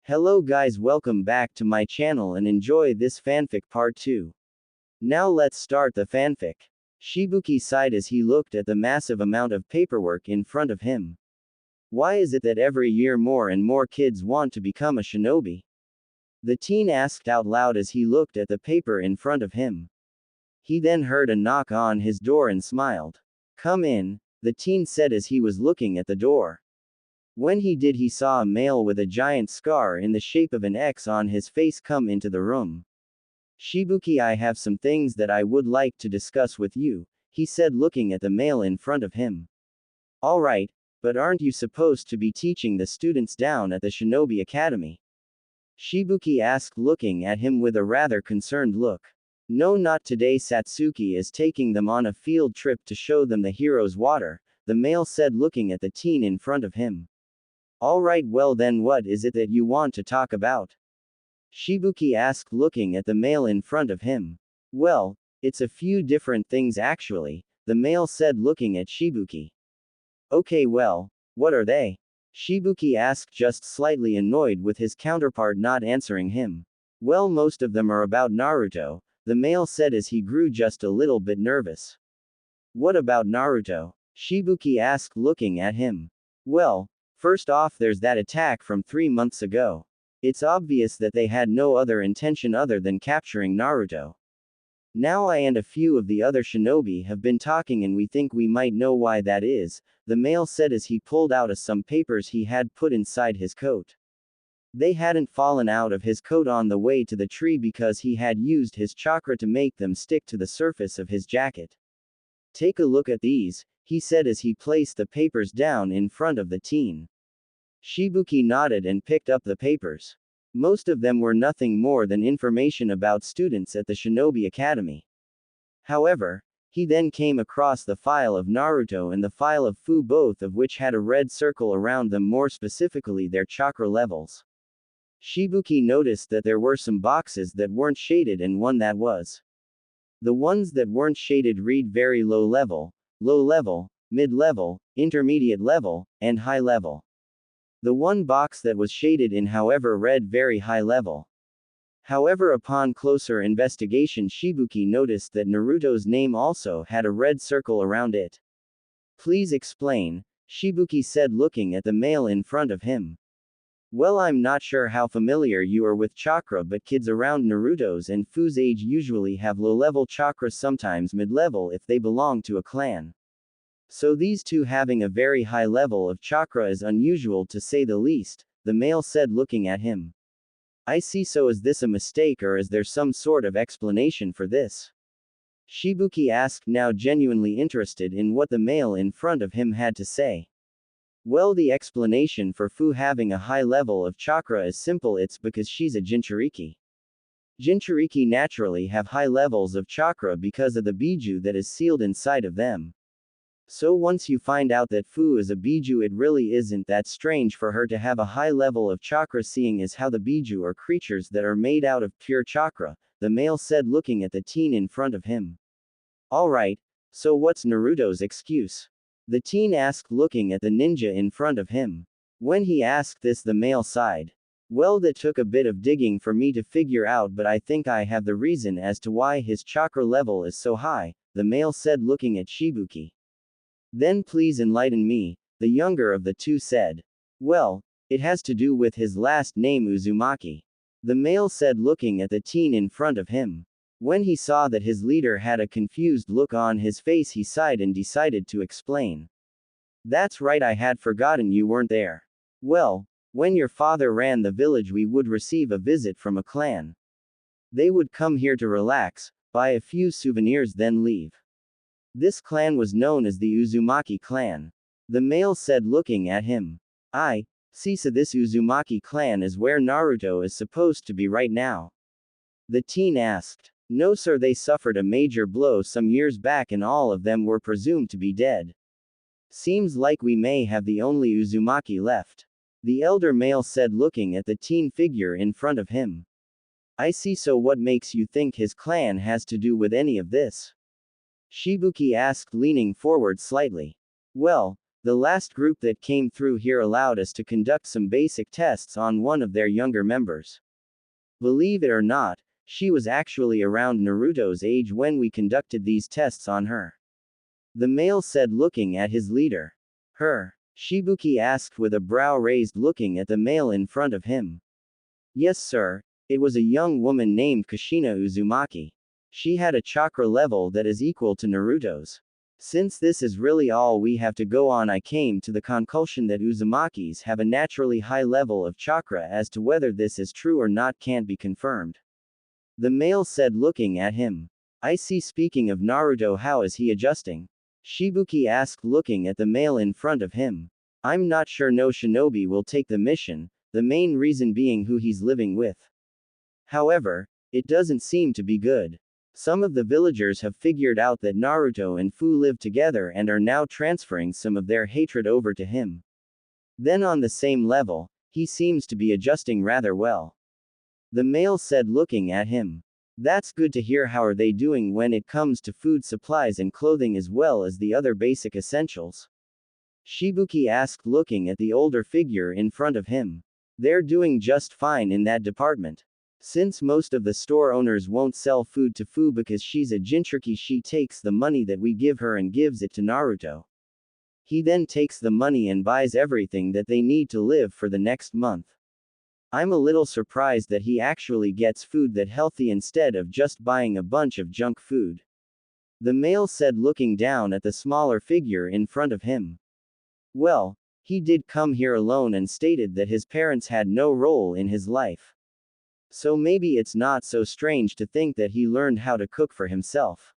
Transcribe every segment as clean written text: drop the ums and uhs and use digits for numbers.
Hello guys, welcome back to my channel and enjoy this fanfic part 2. Now let's start the fanfic. Shibuki sighed as he looked at the massive amount of paperwork in front of him. Why is it that every year more and more kids want to become a shinobi? The teen asked out loud as he looked at the paper in front of him. He then heard a knock on his door and smiled. "Come in," the teen said as he was looking at the door. When he did, he saw a male with a giant scar in the shape of an X on his face come into the room. "Shibuki, I have some things that I would like to discuss with you," he said, looking at the male in front of him. "Alright, but aren't you supposed to be teaching the students down at the Shinobi Academy?" Shibuki asked, looking at him with a rather concerned look. "No, not today. Satsuki is taking them on a field trip to show them the hero's water," the male said, looking at the teen in front of him. "Alright, well then what is it that you want to talk about?" Shibuki asked, looking at the male in front of him. "Well, it's a few different things actually," the male said, looking at Shibuki. "Okay, well, what are they?" Shibuki asked, just slightly annoyed with his counterpart not answering him. "Well, most of them are about Naruto," the male said as he grew just a little bit nervous. "What about Naruto?" Shibuki asked, looking at him. "Well, first off, there's that attack from 3 months ago. It's obvious that they had no other intention other than capturing Naruto. Now I and a few of the other shinobi have been talking and we think we might know why that is," the male said as he pulled out some papers he had put inside his coat. They hadn't fallen out of his coat on the way to the tree because he had used his chakra to make them stick to the surface of his jacket. "Take a look at these," he said as he placed the papers down in front of the teen. Shibuki nodded and picked up the papers. Most of them were nothing more than information about students at the Shinobi Academy. However, he then came across the file of Naruto and the file of Fu, both of which had a red circle around them, more specifically their chakra levels. Shibuki noticed that there were some boxes that weren't shaded and one that was. The ones that weren't shaded read very low level, mid-level, intermediate level, and high level. The one box that was shaded in, however, read very high level. However, upon closer investigation, Shibuki noticed that Naruto's name also had a red circle around it. "Please explain," Shibuki said, looking at the male in front of him. "Well, I'm not sure how familiar you are with chakra, but kids around Naruto's and Fu's age usually have low-level chakra, sometimes mid-level if they belong to a clan. So these two having a very high level of chakra is unusual to say the least," the male said, looking at him. "I see. So is this a mistake or is there some sort of explanation for this?" Shibuki asked, now genuinely interested in what the male in front of him had to say. "Well, the explanation for Fu having a high level of chakra is simple. It's because she's a Jinchuriki. Jinchuriki naturally have high levels of chakra because of the biju that is sealed inside of them. So once you find out that Fu is a biju, it really isn't that strange for her to have a high level of chakra, seeing as how the biju are creatures that are made out of pure chakra," the male said, looking at the teen in front of him. "Alright, so what's Naruto's excuse?" the teen asked, looking at the ninja in front of him. When he asked this, the male sighed. "Well, that took a bit of digging for me to figure out, but I think I have the reason as to why his chakra level is so high," the male said, looking at Shibuki. "Then please enlighten me," the younger of the two said. "Well, it has to do with his last name, Uzumaki," the male said, looking at the teen in front of him. When he saw that his leader had a confused look on his face, he sighed and decided to explain. "That's right, I had forgotten you weren't there. Well, when your father ran the village, we would receive a visit from a clan. They would come here to relax, buy a few souvenirs, then leave. This clan was known as the Uzumaki clan," the male said, looking at him. "I see. So this Uzumaki clan is where Naruto is supposed to be right now?" the teen asked. "No sir, they suffered a major blow some years back and all of them were presumed to be dead. Seems like we may have the only Uzumaki left," the elder male said, looking at the teen figure in front of him. "I see. So what makes you think his clan has to do with any of this?" Shibuki asked, leaning forward slightly. "Well, The last group that came through here allowed us to conduct some basic tests on one of their younger members. Believe it or not, she was actually around Naruto's age when we conducted these tests on her. The male said, looking at his leader. Her? Shibuki asked with a brow raised, looking at the male in front of him. Yes, sir. It was a young woman named Kushina Uzumaki. She had a chakra level that is equal to Naruto's. Since this is really all we have to go on, I came to the conclusion that Uzumakis have a naturally high level of chakra. As to whether this is true or not can't be confirmed. The male said, looking at him. I see. Speaking of Naruto, how is he adjusting? Shibuki asked, looking at the male in front of him. I'm not sure. No shinobi will take the mission, the main reason being who he's living with. However, it doesn't seem to be good. Some of the villagers have figured out that Naruto and Fu live together and are now transferring some of their hatred over to him. Then on the same level, he seems to be adjusting rather well. The male said, looking at him. That's good to hear. How are they doing when it comes to food supplies and clothing as well as the other basic essentials? Shibuki asked, looking at the older figure in front of him. They're doing just fine in that department. Since most of the store owners won't sell food to Fu because she's a Jinchuriki, she takes the money that we give her and gives it to Naruto. He then takes the money and buys everything that they need to live for the next month. I'm a little surprised that he actually gets food that healthy instead of just buying a bunch of junk food. The male said, looking down at the smaller figure in front of him. Well, he did come here alone and stated that his parents had no role in his life. So maybe it's not so strange to think that he learned how to cook for himself.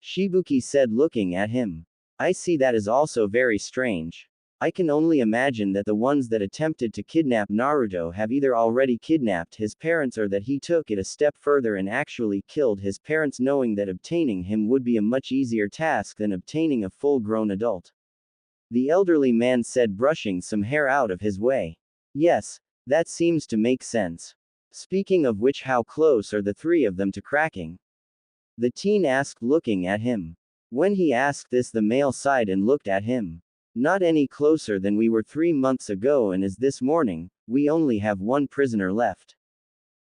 Shibuki said, looking at him. I see. That is also very strange. I can only imagine that the ones that attempted to kidnap Naruto have either already kidnapped his parents or that he took it a step further and actually killed his parents, knowing that obtaining him would be a much easier task than obtaining a full-grown adult. The elderly man said, brushing some hair out of his way. Yes, that seems to make sense. Speaking of which, how close are the three of them to cracking? The teen asked, looking at him. When he asked this, the male sighed and looked at him. Not any closer than we were 3 months ago, and as this morning, we only have one prisoner left.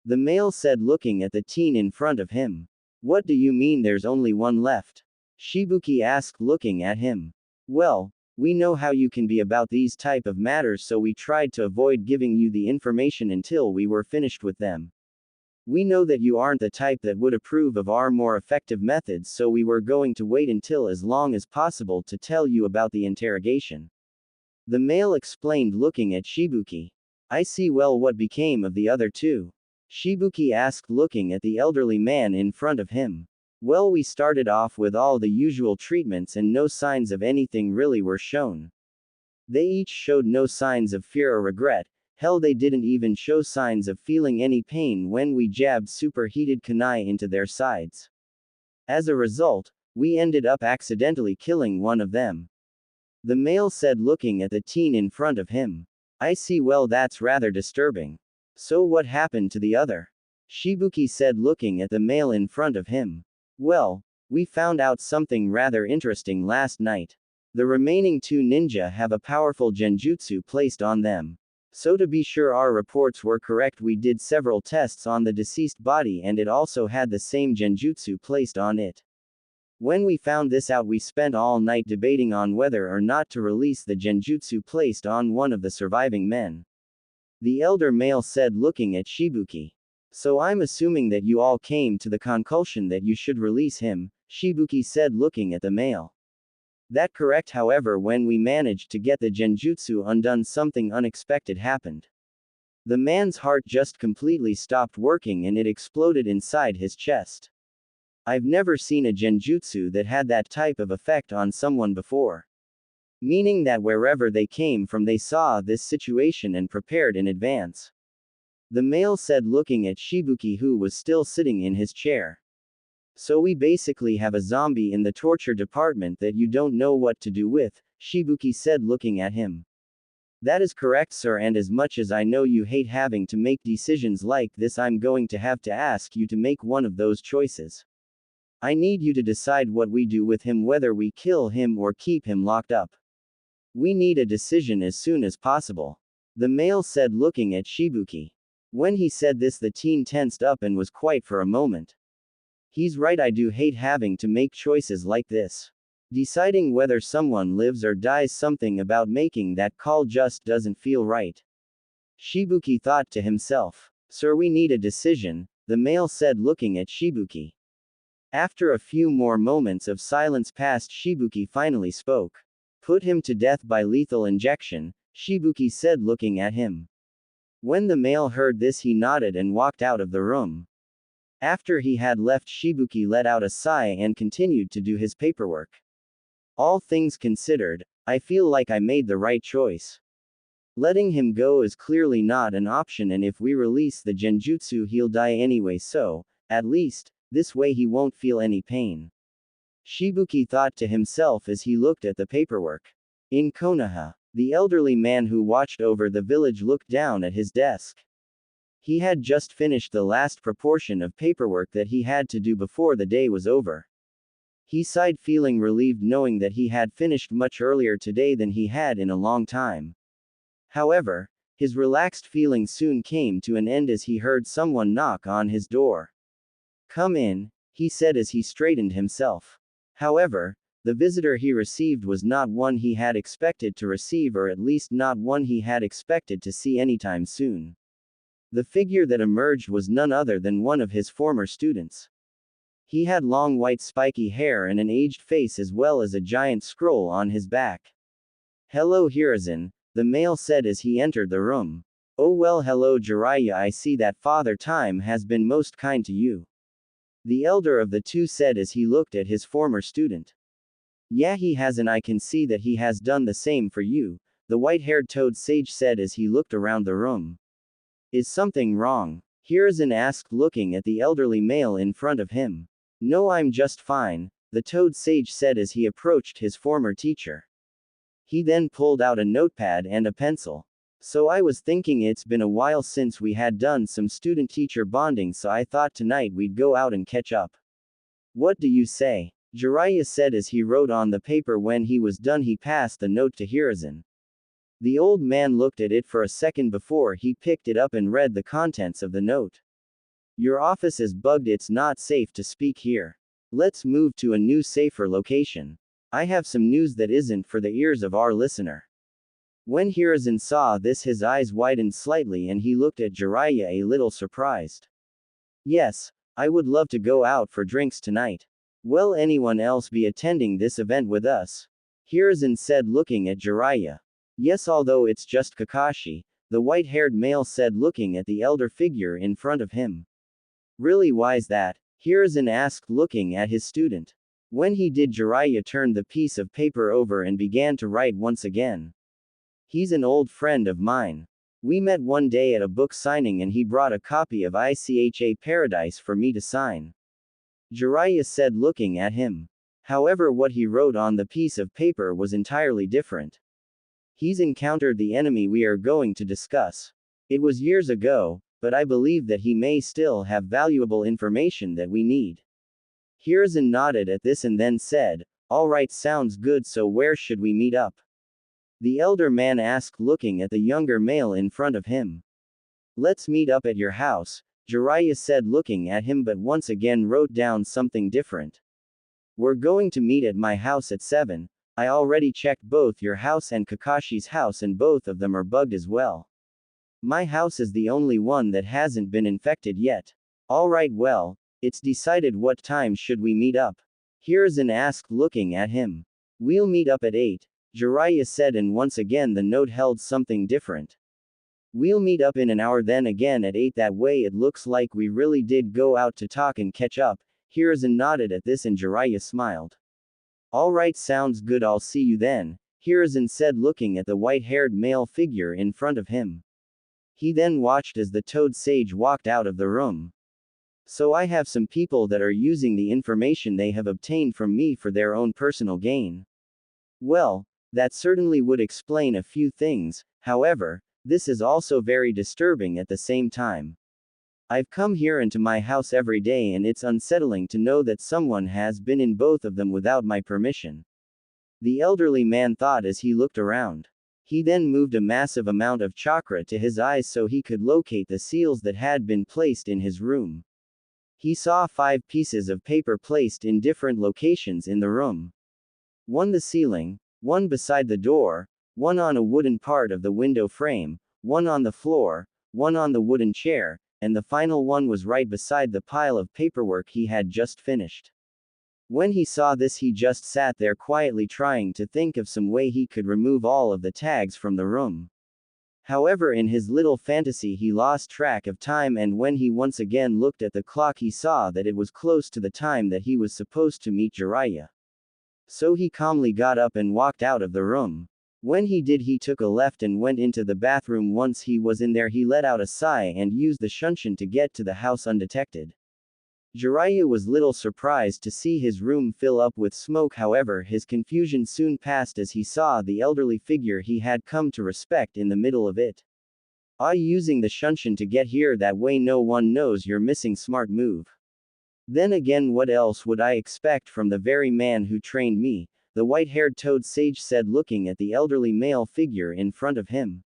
The male said, looking at the teen in front of him. What do you mean there's only one left? Shibuki asked, looking at him. Well, we know how you can be about these type of matters, so we tried to avoid giving you the information until we were finished with them. We know that you aren't the type that would approve of our more effective methods, so we were going to wait until as long as possible to tell you about the interrogation. The male explained, looking at Shibuki. I see. Well, what became of the other two? Shibuki asked, looking at the elderly man in front of him. Well, we started off with all the usual treatments and no signs of anything really were shown. They each showed no signs of fear or regret. Hell, they didn't even show signs of feeling any pain when we jabbed superheated kunai into their sides. As a result, we ended up accidentally killing one of them. The male said, looking at the teen in front of him. I see. Well, that's rather disturbing. So what happened to the other? Shibuki said, looking at the male in front of him. Well, we found out something rather interesting last night. The remaining two ninja have a powerful genjutsu placed on them. So to be sure our reports were correct, we did several tests on the deceased body and it also had the same genjutsu placed on it. When we found this out, we spent all night debating on whether or not to release the genjutsu placed on one of the surviving men. The elder male said, looking at Shibuki. So I'm assuming that you all came to the conclusion that you should release him, Shibuki said, looking at the male. That correct. However, when we managed to get the genjutsu undone, something unexpected happened. The man's heart just completely stopped working and it exploded inside his chest. I've never seen a genjutsu that had that type of effect on someone before. Meaning that wherever they came from, they saw this situation and prepared in advance. The male said, looking at Shibuki, who was still sitting in his chair. So we basically have a zombie in the torture department that you don't know what to do with, Shibuki said, looking at him. That is correct, sir, and as much as I know you hate having to make decisions like this, I'm going to have to ask you to make one of those choices. I need you to decide what we do with him, whether we kill him or keep him locked up. We need a decision as soon as possible. The male said, looking at Shibuki. When he said this, the teen tensed up and was quiet for a moment. He's right, I do hate having to make choices like this. Deciding whether someone lives or dies, something about making that call just doesn't feel right. Shibuki thought to himself. Sir, we need a decision, the male said, looking at Shibuki. After a few more moments of silence passed, Shibuki finally spoke. Put him to death by lethal injection, Shibuki said, looking at him. When the male heard this, he nodded and walked out of the room. After he had left, Shibuki let out a sigh and continued to do his paperwork. All things considered, I feel like I made the right choice. Letting him go is clearly not an option, and if we release the genjutsu, he'll die anyway, so, at least, this way he won't feel any pain. Shibuki thought to himself as he looked at the paperwork. In Konoha, the elderly man who watched over the village looked down at his desk. He had just finished the last proportion of paperwork that he had to do before the day was over. He sighed, feeling relieved knowing that he had finished much earlier today than he had in a long time. However, his relaxed feeling soon came to an end as he heard someone knock on his door. Come in, he said as he straightened himself. However, the visitor he received was not one he had expected to receive, or at least not one he had expected to see anytime soon. The figure that emerged was none other than one of his former students. He had long white spiky hair and an aged face, as well as a giant scroll on his back. Hello Hiruzen, the male said as he entered the room. Oh well, hello Jiraiya, I see that Father Time has been most kind to you. The elder of the two said as he looked at his former student. Yeah, he has, and I can see that he has done the same for you, the white-haired toad sage said as he looked around the room. Is something wrong? Hiruzen asked, looking at the elderly male in front of him. No, I'm just fine, the toad sage said as he approached his former teacher. He then pulled out a notepad and a pencil. So I was thinking it's been a while since we had done some student-teacher bonding, so I thought tonight we'd go out and catch up. What do you say? Jiraiya said as he wrote on the paper. When he was done, he passed the note to Hiruzen. The old man looked at it for a second before he picked it up and read the contents of the note. Your office is bugged, it's not safe to speak here. Let's move to a new, safer location. I have some news that isn't for the ears of our listener. When Hiruzen saw this, his eyes widened slightly and he looked at Jiraiya a little surprised. Yes, I would love to go out for drinks tonight. Will anyone else be attending this event with us? Hiruzen said, looking at Jiraiya. Yes, although it's just Kakashi, the white-haired male said, looking at the elder figure in front of him. Really, why's that? Hiruzen asked, looking at his student. When he did, Jiraiya turned the piece of paper over and began to write once again. He's an old friend of mine. We met one day at a book signing and he brought a copy of ICHA Paradise for me to sign. Jiraiya said, looking at him. However, what he wrote on the piece of paper was entirely different. He's encountered the enemy we are going to discuss. It was years ago, but I believe that he may still have valuable information that we need. Hiruzen nodded at this and then said, all right, sounds good, so where should we meet up? The elder man asked, looking at the younger male in front of him. Let's meet up at your house, Jiraiya said, looking at him, but once again wrote down something different. We're going to meet at my house at 7. I already checked both your house and Kakashi's house and both of them are bugged as well. My house is the only one that hasn't been infected yet. Alright, well, it's decided. What time should we meet up? Hiruzen asked, looking at him. We'll meet up at 8, Jiraiya said, and once again the note held something different. We'll meet up in an hour, then again at 8. That way it looks like we really did go out to talk and catch up. Hiruzen nodded at this and Jiraiya smiled. Alright, sounds good, I'll see you then, Hiruzen said, looking at the white-haired male figure in front of him. He then watched as the toad sage walked out of the room. So I have some people that are using the information they have obtained from me for their own personal gain. Well, that certainly would explain a few things, however, this is also very disturbing at the same time. I've come here into my house every day and it's unsettling to know that someone has been in both of them without my permission. The elderly man thought as he looked around. He then moved a massive amount of chakra to his eyes so he could locate the seals that had been placed in his room. He saw 5 pieces of paper placed in different locations in the room. One the ceiling, one beside the door, one on a wooden part of the window frame, one on the floor, one on the wooden chair, and the final one was right beside the pile of paperwork he had just finished. When he saw this, he just sat there quietly trying to think of some way he could remove all of the tags from the room. However, in his little fantasy he lost track of time, and when he once again looked at the clock he saw that it was close to the time that he was supposed to meet Jiraiya. So he calmly got up and walked out of the room. When he did, he took a left and went into the bathroom. Once he was in there, he let out a sigh and used the shunshin to get to the house undetected. Jiraiya was little surprised to see his room fill up with smoke. However, his confusion soon passed as he saw the elderly figure he had come to respect in the middle of it. Using the shunshin to get here, that way no one knows you're missing. Smart move. Then again, what else would I expect from the very man who trained me? The white-haired toad sage said, looking at the elderly male figure in front of him.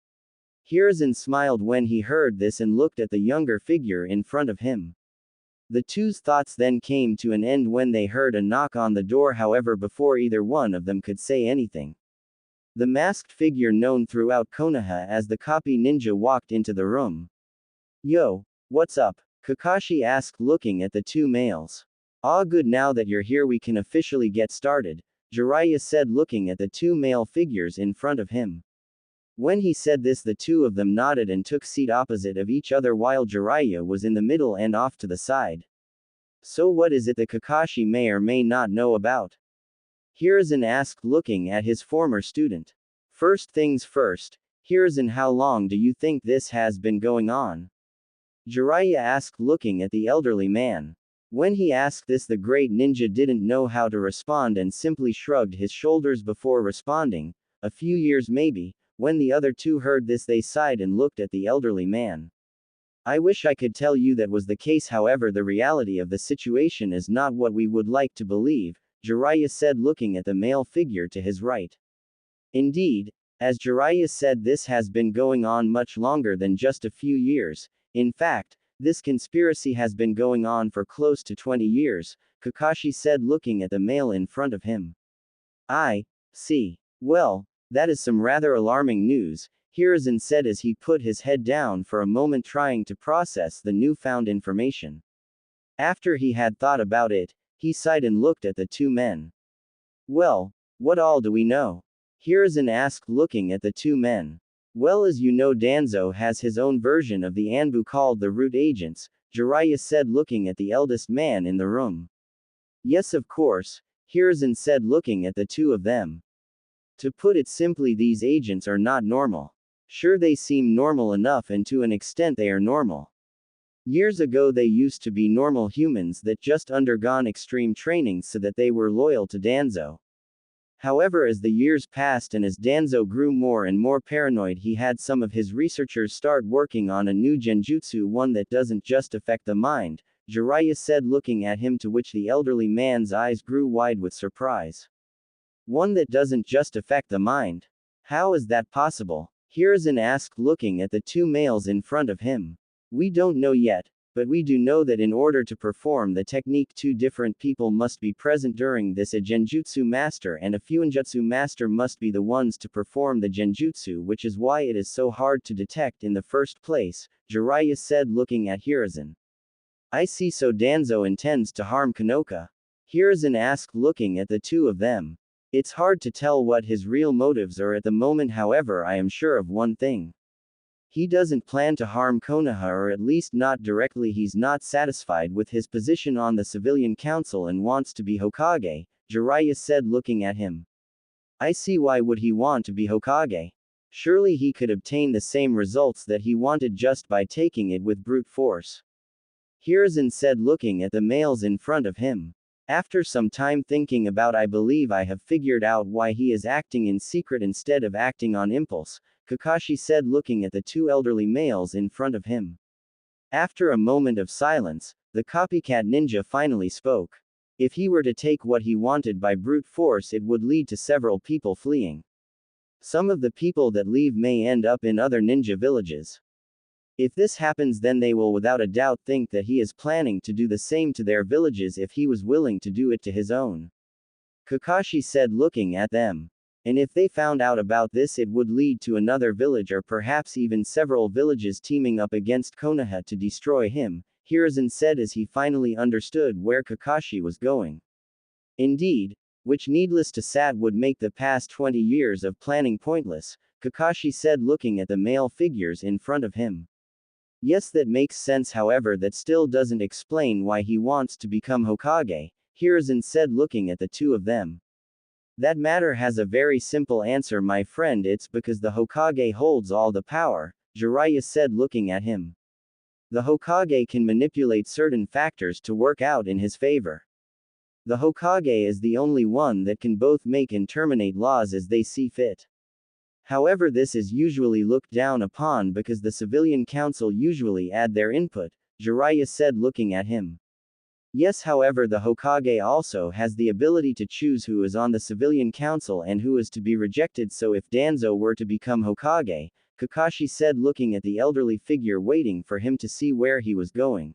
Hiruzen smiled when he heard this and looked at the younger figure in front of him. The two's thoughts then came to an end when they heard a knock on the door. However, before either one of them could say anything, the masked figure known throughout Konoha as the copy ninja walked into the room. Yo, what's up? Kakashi asked, looking at the two males. Good, now that you're here we can officially get started, Jiraiya said, looking at the two male figures in front of him. When he said this, the two of them nodded and took seat opposite of each other while Jiraiya was in the middle and off to the side. So what is it that Kakashi may or may not know about? Hiruzen asked, looking at his former student. First things first, Hiruzen, how long do you think this has been going on? Jiraiya asked, looking at the elderly man. When he asked this, the great ninja didn't know how to respond and simply shrugged his shoulders before responding. A few years maybe. When the other two heard this, they sighed and looked at the elderly man. I wish I could tell you that was the case, however the reality of the situation is not what we would like to believe, Jiraiya said, looking at the male figure to his right. Indeed, as Jiraiya said, this has been going on much longer than just a few years. In fact, this conspiracy has been going on for close to 20 years, Kakashi said, looking at the male in front of him. I see. Well, that is some rather alarming news, Hiruzen said as he put his head down for a moment trying to process the newfound information. After he had thought about it, he sighed and looked at the two men. Well, what all do we know? Hiruzen asked, looking at the two men. Well, as you know, Danzo has his own version of the Anbu called the Root Agents, Jiraiya said, looking at the eldest man in the room. Yes, of course, Hiruzen said, looking at the two of them. To put it simply, these agents are not normal. Sure, they seem normal enough, and to an extent they are normal. Years ago they used to be normal humans that just undergone extreme training so that they were loyal to Danzo. However, as the years passed and as Danzo grew more and more paranoid, he had some of his researchers start working on a new genjutsu, one that doesn't just affect the mind, Jiraiya said, looking at him, to which the elderly man's eyes grew wide with surprise. One that doesn't just affect the mind? How is that possible? Hiruzen asked, looking at the two males in front of him. We don't know yet, but we do know that in order to perform the technique, two different people must be present during this. A genjutsu master and a fuinjutsu master must be the ones to perform the genjutsu, which is why it is so hard to detect in the first place, Jiraiya said, looking at Hiruzen. I see, so Danzo intends to harm Konoha? Hiruzen asked, looking at the two of them. It's hard to tell what his real motives are at the moment, however I am sure of one thing. He doesn't plan to harm Konoha, or at least not directly. He's not satisfied with his position on the civilian council and wants to be Hokage, Jiraiya said, looking at him. I see, why would he want to be Hokage? Surely he could obtain the same results that he wanted just by taking it with brute force. Hiruzen said, looking at the males in front of him. After some time thinking about, I believe I have figured out why he is acting in secret instead of acting on impulse, Kakashi said, looking at the two elderly males in front of him. After a moment of silence, the copycat ninja finally spoke. If he were to take what he wanted by brute force, it would lead to several people fleeing. Some of the people that leave may end up in other ninja villages. If this happens, then they will without a doubt think that he is planning to do the same to their villages if he was willing to do it to his own. Kakashi said, looking at them. And if they found out about this, it would lead to another village or perhaps even several villages teaming up against Konoha to destroy him, Hiruzen said as he finally understood where Kakashi was going. Indeed, which needless to say would make the past 20 years of planning pointless, Kakashi said, looking at the male figures in front of him. Yes, that makes sense, however that still doesn't explain why he wants to become Hokage, Hiruzen said, looking at the two of them. That matter has a very simple answer, my friend. It's because the Hokage holds all the power, Jiraiya said, looking at him. The Hokage can manipulate certain factors to work out in his favor. The Hokage is the only one that can both make and terminate laws as they see fit. However, this is usually looked down upon because the civilian council usually add their input, Jiraiya said, looking at him. Yes, however, the Hokage also has the ability to choose who is on the civilian council and who is to be rejected. So if Danzo were to become Hokage, Kakashi said, looking at the elderly figure waiting for him to see where he was going.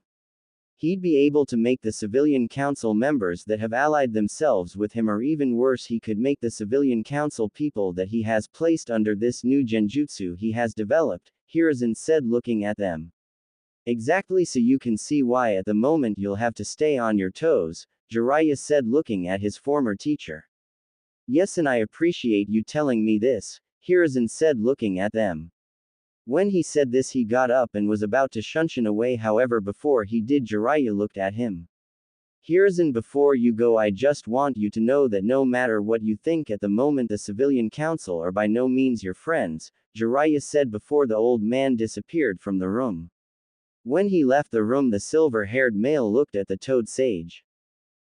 He'd be able to make the civilian council members that have allied themselves with him, or even worse, he could make the civilian council people that he has placed under this new genjutsu he has developed, Hiruzen said, looking at them. Exactly, so you can see why at the moment you'll have to stay on your toes, Jiraiya said, looking at his former teacher. Yes, and I appreciate you telling me this, Hiruzen said, looking at them. When he said this, he got up and was about to shunshin away. However, before he did, Jiraiya looked at him. Hiruzen, before you go, I just want you to know that no matter what you think at the moment, the civilian council are by no means your friends, Jiraiya said before the old man disappeared from the room. When he left the room, the silver-haired male looked at the toad sage.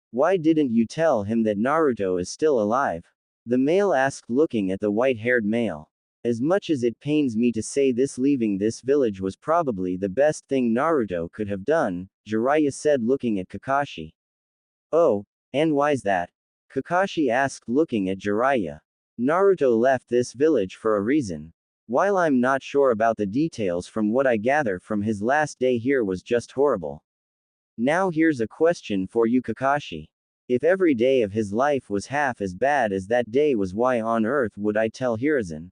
Why didn't you tell him that Naruto is still alive? The male asked, looking at the white-haired male. As much as it pains me to say this, leaving this village was probably the best thing Naruto could have done, Jiraiya said, looking at Kakashi. Oh, and why's that? Kakashi asked, looking at Jiraiya. Naruto left this village for a reason. While I'm not sure about the details, from what I gather from his last day here was just horrible. Now here's a question for you, Kakashi. If every day of his life was half as bad as that day was, why on earth would I tell Hiruzen?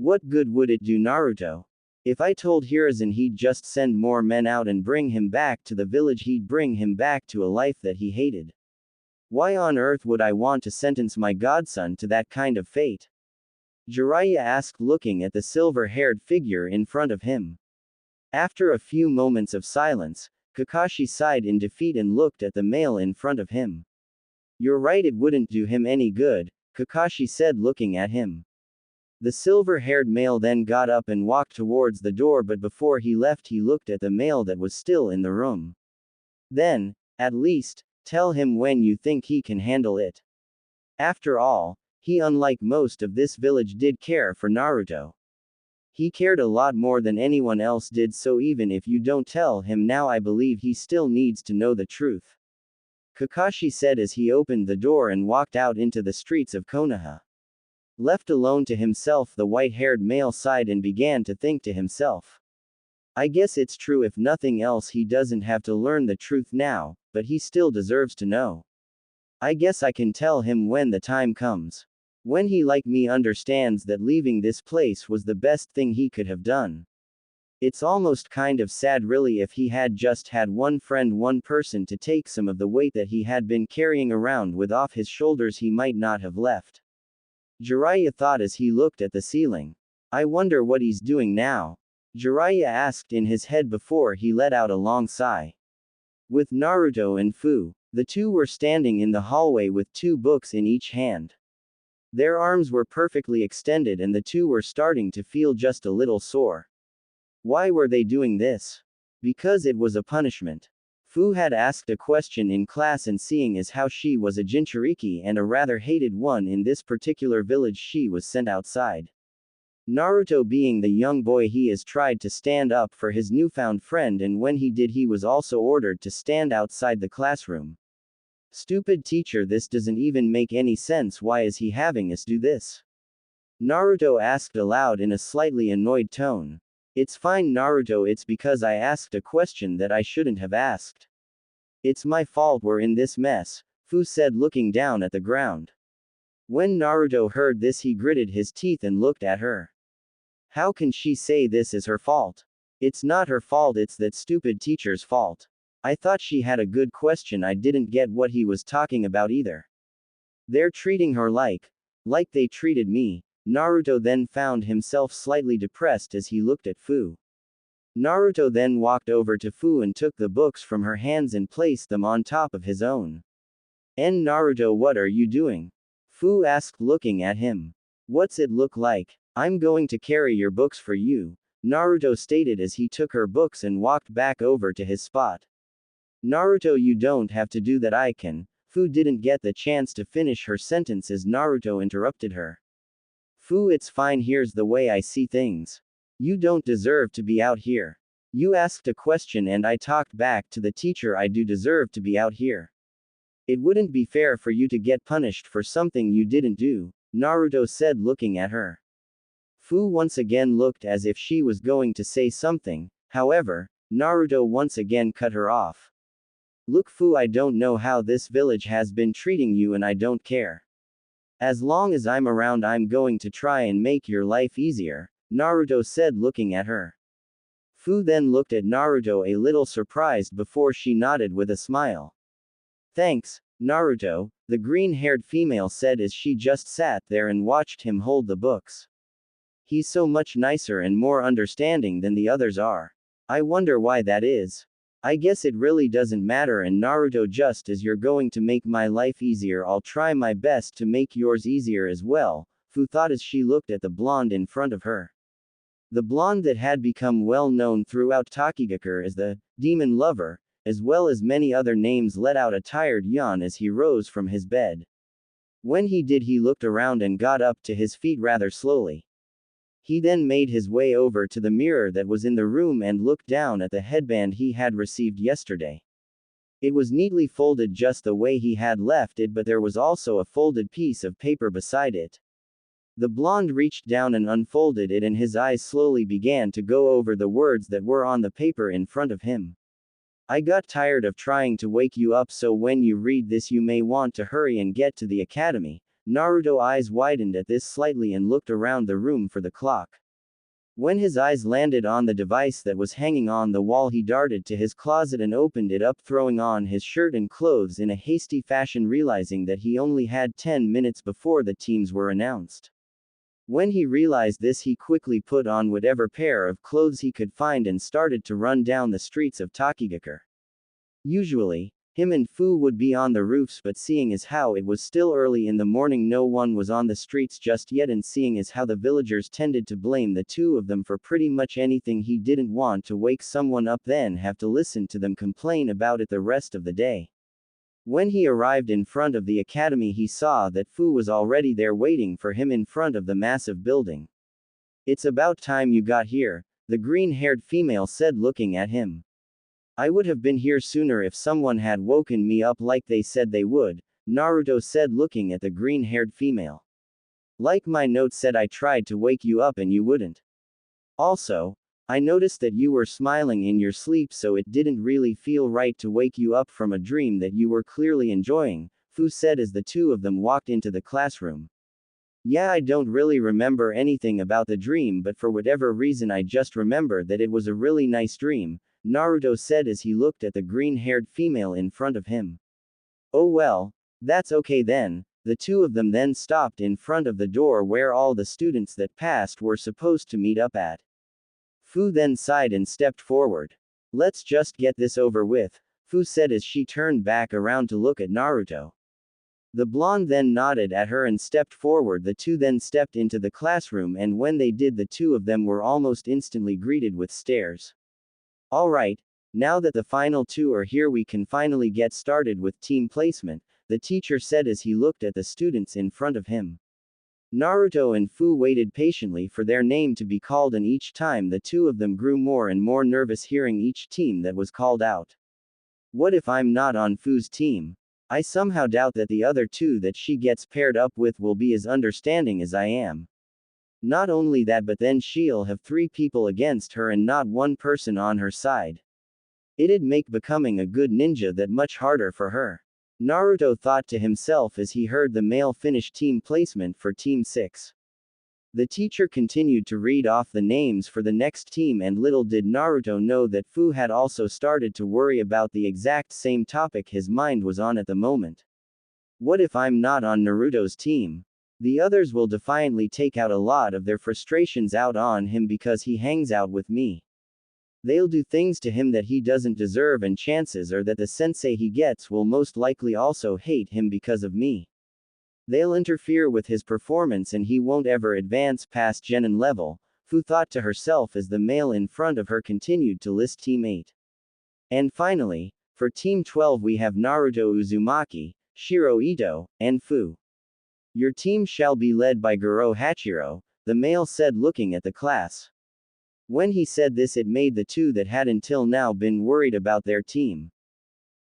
What good would it do Naruto? If I told Hiruzen, he'd just send more men out and bring him back to the village. He'd bring him back to a life that he hated. Why on earth would I want to sentence my godson to that kind of fate? Jiraiya asked, looking at the silver-haired figure in front of him. After a few moments of silence, Kakashi sighed in defeat and looked at the male in front of him. You're right, it wouldn't do him any good, Kakashi said, looking at him. The silver-haired male then got up and walked towards the door, but before he left, he looked at the male that was still in the room. Then, at least, tell him when you think he can handle it. After all, he, unlike most of this village, did care for Naruto. He cared a lot more than anyone else did, so even if you don't tell him now, I believe he still needs to know the truth. Kakashi said as he opened the door and walked out into the streets of Konoha. Left alone to himself, the white-haired male sighed and began to think to himself. I guess it's true. If nothing else, he doesn't have to learn the truth now, but he still deserves to know. I guess I can tell him when the time comes. When he, like me, understands that leaving this place was the best thing he could have done. It's almost kind of sad, really. If he had just had one friend, one person to take some of the weight that he had been carrying around with off his shoulders, he might not have left. Jiraiya thought as he looked at the ceiling. I wonder what he's doing now. Jiraiya asked in his head before he let out a long sigh. With Naruto and Fu, the two were standing in the hallway with two books in each hand. Their arms were perfectly extended and the two were starting to feel just a little sore. Why were they doing this? Because it was a punishment. Fu had asked a question in class, and seeing as how she was a Jinchuriki and a rather hated one in this particular village, she was sent outside. Naruto, being the young boy he is, tried to stand up for his newfound friend, and when he did, he was also ordered to stand outside the classroom. Stupid teacher, this doesn't even make any sense. Why is he having us do this? Naruto asked aloud in a slightly annoyed tone. It's fine, Naruto, it's because I asked a question that I shouldn't have asked. It's my fault we're in this mess, Fu said, looking down at the ground. When Naruto heard this, he gritted his teeth and looked at her. How can she say this is her fault? It's not her fault, it's that stupid teacher's fault. I thought she had a good question. I didn't get what he was talking about either. They're treating her like they treated me. Naruto then found himself slightly depressed as he looked at Fu. Naruto then walked over to Fu and took the books from her hands and placed them on top of his own. Naruto, what are you doing? Fu asked, looking at him. What's it look like? I'm going to carry your books for you, Naruto stated as he took her books and walked back over to his spot. Naruto, you don't have to do that, I can. Fu didn't get the chance to finish her sentence as Naruto interrupted her. Fu, it's fine, here's the way I see things. You don't deserve to be out here. You asked a question and I talked back to the teacher. I do deserve to be out here. It wouldn't be fair for you to get punished for something you didn't do, Naruto said, looking at her. Fu once again looked as if she was going to say something, however, Naruto once again cut her off. Look, Fu, I don't know how this village has been treating you and I don't care. As long as I'm around, I'm going to try and make your life easier, Naruto said, looking at her. Fu then looked at Naruto a little surprised before she nodded with a smile. Thanks, Naruto, the green-haired female said as she just sat there and watched him hold the books. He's so much nicer and more understanding than the others are. I wonder why that is. I guess it really doesn't matter, and Naruto, just as you're going to make my life easier, I'll try my best to make yours easier as well, Fu thought as she looked at the blonde in front of her. The blonde that had become well known throughout Tokigakure as the demon lover, as well as many other names, let out a tired yawn as he rose from his bed. When he did, he looked around and got up to his feet rather slowly. He then made his way over to the mirror that was in the room and looked down at the headband he had received yesterday. It was neatly folded just the way he had left it, but there was also a folded piece of paper beside it. The blonde reached down and unfolded it, and his eyes slowly began to go over the words that were on the paper in front of him. I got tired of trying to wake you up, so when you read this you may want to hurry and get to the academy. Naruto's eyes widened at this slightly and looked around the room for the clock. When his eyes landed on the device that was hanging on the wall, he darted to his closet and opened it up, throwing on his shirt and clothes in a hasty fashion, realizing that he only had 10 minutes before the teams were announced. When he realized this, he quickly put on whatever pair of clothes he could find and started to run down the streets of Tokigakure. Usually, him and Fu would be on the roofs, but seeing as how it was still early in the morning, no one was on the streets just yet, and seeing as how the villagers tended to blame the two of them for pretty much anything, he didn't want to wake someone up then have to listen to them complain about it the rest of the day. When he arrived in front of the academy, he saw that Fu was already there waiting for him in front of the massive building. It's about time you got here, the green-haired female said, looking at him. I would have been here sooner if someone had woken me up like they said they would, Naruto said, looking at the green-haired female. Like my note said, I tried to wake you up and you wouldn't. Also, I noticed that you were smiling in your sleep, so it didn't really feel right to wake you up from a dream that you were clearly enjoying, Fu said as the two of them walked into the classroom. Yeah, I don't really remember anything about the dream, but for whatever reason I just remember that it was a really nice dream, Naruto said as he looked at the green-haired female in front of him. Oh well, that's okay then. The two of them then stopped in front of the door where all the students that passed were supposed to meet up at. Fu then sighed and stepped forward. Let's just get this over with, Fu said as she turned back around to look at Naruto. The blonde then nodded at her and stepped forward. The two then stepped into the classroom, and when they did, the two of them were almost instantly greeted with stares. Alright, now that the final two are here, we can finally get started with team placement, the teacher said as he looked at the students in front of him. Naruto and Fu waited patiently for their name to be called, and each time the two of them grew more and more nervous hearing each team that was called out. What if I'm not on Fu's team? I somehow doubt that the other two that she gets paired up with will be as understanding as I am. Not only that, but then she'll have 3 people against her and not one person on her side. It'd make becoming a good ninja that much harder for her. Naruto thought to himself as he heard the male finish team placement for Team 6. The teacher continued to read off the names for the next team, and little did Naruto know that Fu had also started to worry about the exact same topic his mind was on at the moment. What if I'm not on Naruto's team? The others will defiantly take out a lot of their frustrations out on him because he hangs out with me. They'll do things to him that he doesn't deserve, and chances are that the sensei he gets will most likely also hate him because of me. They'll interfere with his performance and he won't ever advance past Genin level, Fu thought to herself as the male in front of her continued to list Team 8. And finally, for Team 12 we have Naruto Uzumaki, Shiro Ito, and Fu. Your team shall be led by Goro Hachiro, the male said looking at the class. When he said this, it made the two that had until now been worried about their team.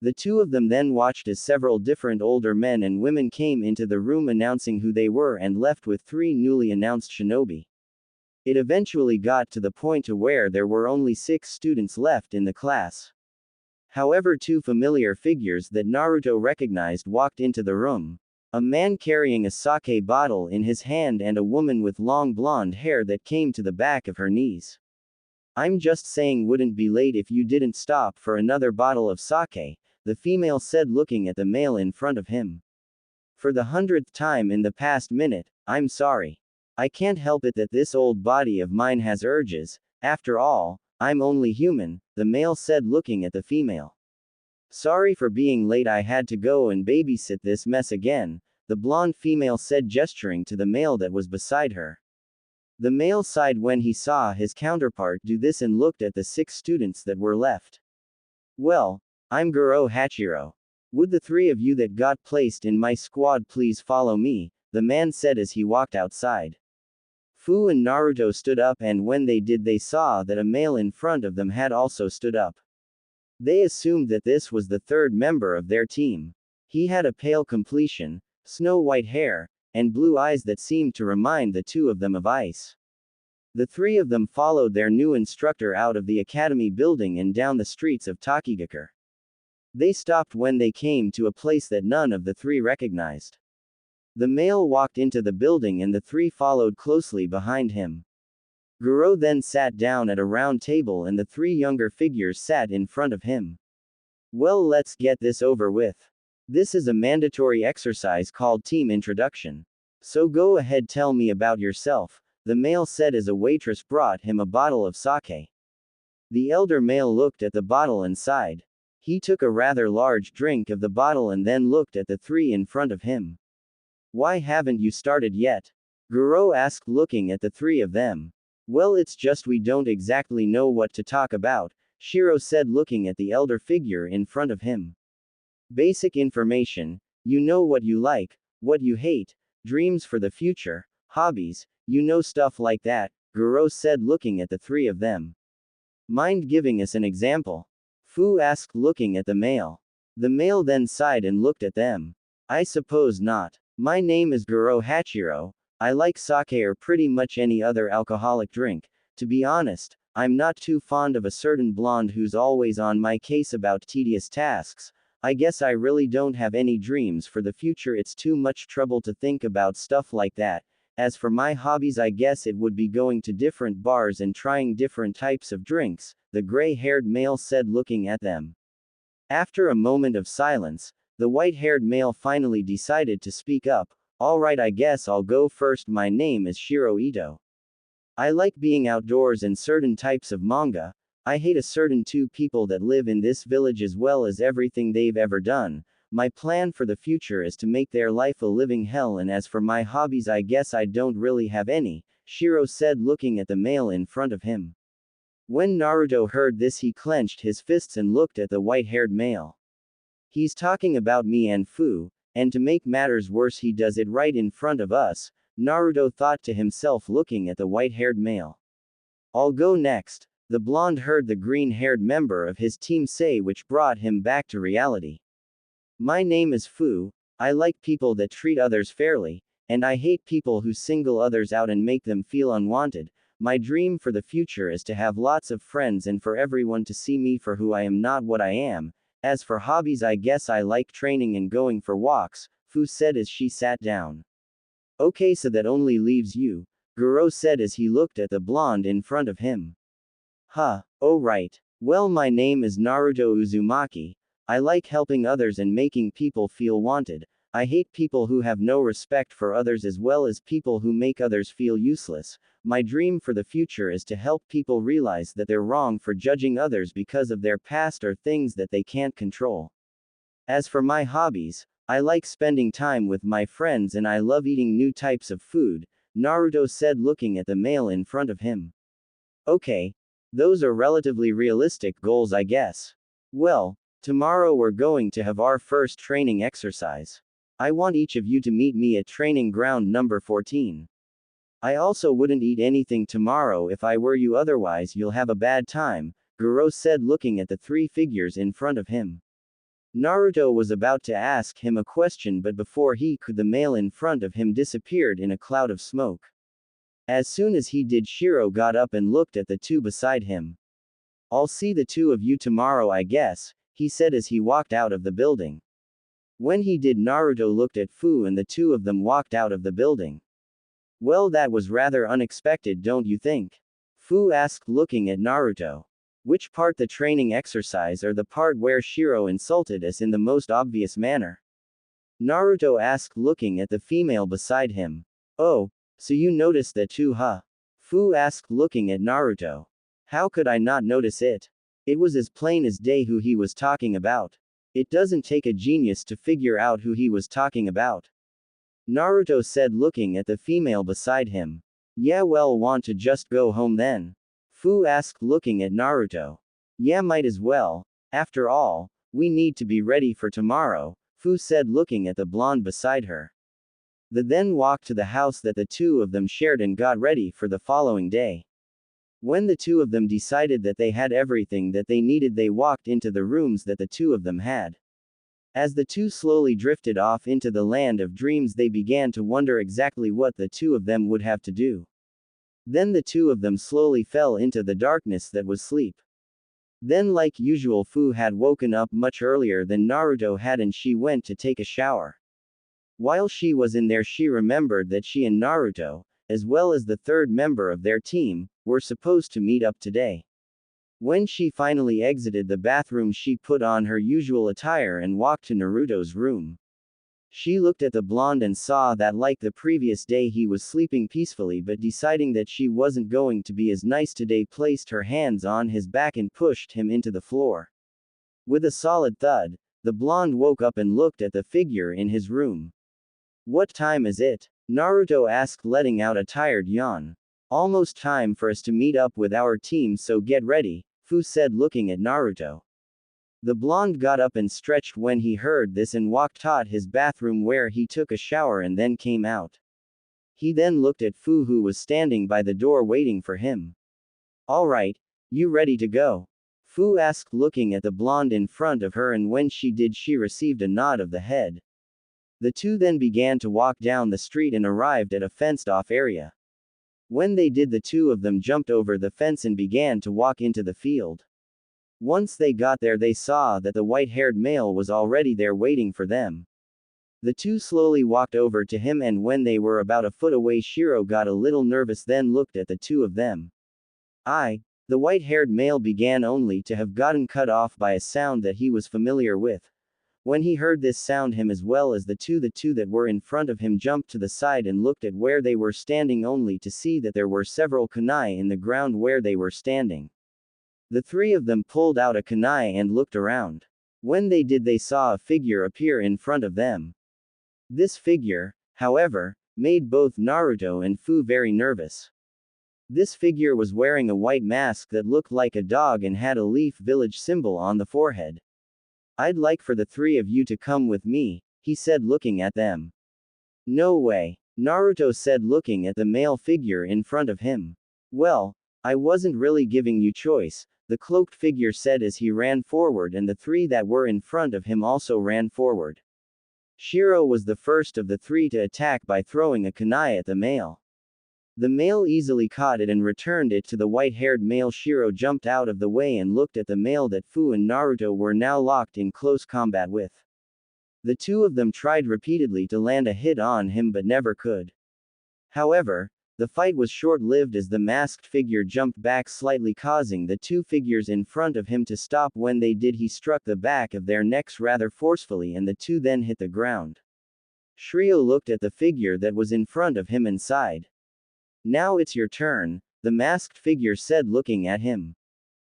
The two of them then watched as several different older men and women came into the room announcing who they were and left with 3 newly announced shinobi. It eventually got to the point to where there were only 6 students left in the class. However, 2 familiar figures that Naruto recognized walked into the room. A man carrying a sake bottle in his hand and a woman with long blonde hair that came to the back of her knees. I'm just saying, wouldn't be late if you didn't stop for another bottle of sake, the female said looking at the male in front of him. For the 100th time in the past minute, I'm sorry. I can't help it that this old body of mine has urges, after all, I'm only human, the male said looking at the female. Sorry for being late, I had to go and babysit this mess again, the blonde female said gesturing to the male that was beside her. The male sighed when he saw his counterpart do this and looked at the 6 students that were left. Well, I'm Goro Hachiro. Would the 3 of you that got placed in my squad please follow me, the man said as he walked outside. Fu and Naruto stood up, and when they did they saw that a male in front of them had also stood up. They assumed that this was the 3rd member of their team. He had a pale complexion, snow-white hair, and blue eyes that seemed to remind the 2 of them of ice. The 3 of them followed their new instructor out of the academy building and down the streets of Takigakure. They stopped when they came to a place that none of the 3 recognized. The male walked into the building and the 3 followed closely behind him. Goro then sat down at a round table and the 3 younger figures sat in front of him. Well, let's get this over with. This is a mandatory exercise called Team Introduction. So go ahead, tell me about yourself, the male said as a waitress brought him a bottle of sake. The elder male looked at the bottle and sighed. He took a rather large drink of the bottle and then looked at the 3 in front of him. Why haven't you started yet? Goro asked looking at the 3 of them. Well, it's just we don't exactly know what to talk about, Shiro said looking at the elder figure in front of him. Basic information, you know what you like, what you hate, dreams for the future, hobbies, you know stuff like that, Goro said looking at the 3 of them. Mind giving us an example? Fu asked looking at the male. The male then sighed and looked at them. I suppose not. My name is Goro Hachiro. I like sake or pretty much any other alcoholic drink. To be honest, I'm not too fond of a certain blonde who's always on my case about tedious tasks. I guess I really don't have any dreams for the future, it's too much trouble to think about stuff like that. As for my hobbies, I guess it would be going to different bars and trying different types of drinks, the gray-haired male said looking at them. After a moment of silence, the white-haired male finally decided to speak up. Alright, I guess I'll go first. My name is Shiro Ito. I like being outdoors and certain types of manga. I hate a certain 2 people that live in this village as well as everything they've ever done. My plan for the future is to make their life a living hell, and as for my hobbies, I guess I don't really have any, Shiro said looking at the male in front of him. When Naruto heard this, he clenched his fists and looked at the white-haired male. He's talking about me and Fu, and to make matters worse he does it right in front of us, Naruto thought to himself looking at the white-haired male. I'll go next, the blonde heard the green-haired member of his team say, which brought him back to reality. My name is Fu. I like people that treat others fairly, and I hate people who single others out and make them feel unwanted. My dream for the future is to have lots of friends and for everyone to see me for who I am, not what I am. As for hobbies, I guess I like training and going for walks, Fu said as she sat down. Okay, so that only leaves you, Guro said as he looked at the blonde in front of him. Huh, oh right. Well, my name is Naruto Uzumaki. I like helping others and making people feel wanted. I hate people who have no respect for others as well as people who make others feel useless. My dream for the future is to help people realize that they're wrong for judging others because of their past or things that they can't control. As for my hobbies, I like spending time with my friends and I love eating new types of food, Naruto said looking at the male in front of him. Okay. Those are relatively realistic goals, I guess. Well, tomorrow we're going to have our first training exercise. I want each of you to meet me at training ground number 14. I also wouldn't eat anything tomorrow if I were you, otherwise you'll have a bad time, Guro said looking at the three figures in front of him. Naruto was about to ask him a question, but before he could, the male in front of him disappeared in a cloud of smoke. As soon as he did, Shiro got up and looked at the two beside him. I'll see the two of you tomorrow, I guess, he said as he walked out of the building. When he did, Naruto looked at Fu and the two of them walked out of the building. Well, that was rather unexpected, don't you think? Fu asked looking at Naruto. Which part, the training exercise or the part where Shiro insulted us in the most obvious manner? Naruto asked looking at the female beside him. Oh, so you noticed that too, huh? Fu asked looking at Naruto. How could I not notice it? It was as plain as day who he was talking about. It doesn't take a genius to figure out who he was talking about. Naruto said looking at the female beside him. Yeah, well, want to just go home then? Fu asked looking at Naruto. Yeah, might as well. After all, we need to be ready for tomorrow, Fu said looking at the blonde beside her. They then walked to the house that the two of them shared and got ready for the following day. When the two of them decided that they had everything that they needed, they walked into the rooms that the two of them had. As the two slowly drifted off into the land of dreams, they began to wonder exactly what the two of them would have to do. Then the two of them slowly fell into the darkness that was sleep. Then, like usual, Fu had woken up much earlier than Naruto had and she went to take a shower. While she was in there, she remembered that she and Naruto, as well as the third member of their team, were supposed to meet up today. When she finally exited the bathroom, she put on her usual attire and walked to Naruto's room. She looked at the blonde and saw that, like the previous day, he was sleeping peacefully, but deciding that she wasn't going to be as nice today, placed her hands on his back and pushed him into the floor. With a solid thud, the blonde woke up and looked at the figure in his room. What time is it? Naruto asked, letting out a tired yawn. Almost time for us to meet up with our team, so get ready, Fu said looking at Naruto. The blonde got up and stretched when he heard this and walked toward his bathroom where he took a shower and then came out. He then looked at Fu, who was standing by the door waiting for him. Alright, you ready to go? Fu asked looking at the blonde in front of her, and when she did, she received a nod of the head. The two then began to walk down the street and arrived at a fenced-off area. When they did, the two of them jumped over the fence and began to walk into the field. Once they got there, they saw that the white-haired male was already there waiting for them. The two slowly walked over to him, and when they were about a foot away, Shiro got a little nervous, then looked at the two of them. The white-haired male began only to have gotten cut off by a sound that he was familiar with. When he heard this sound, him as well as the two that were in front of him jumped to the side and looked at where they were standing, only to see that there were several kunai in the ground where they were standing. The three of them pulled out a kunai and looked around. When they did, they saw a figure appear in front of them. This figure, however, made both Naruto and Fu very nervous. This figure was wearing a white mask that looked like a dog and had a leaf village symbol on the forehead. I'd like for the three of you to come with me, he said looking at them. No way, Naruto said looking at the male figure in front of him. Well, I wasn't really giving you choice, the cloaked figure said as he ran forward, and the three that were in front of him also ran forward. Shiro was the first of the three to attack by throwing a kunai at the male. The male easily caught it and returned it to the white-haired male. Shiro jumped out of the way and looked at the male that Fu and Naruto were now locked in close combat with. The two of them tried repeatedly to land a hit on him but never could. However, the fight was short-lived as the masked figure jumped back slightly, causing the two figures in front of him to stop. When they did, he struck the back of their necks rather forcefully and the two then hit the ground. Shiro looked at the figure that was in front of him and sighed. "Now it's your turn," the masked figure said, looking at him.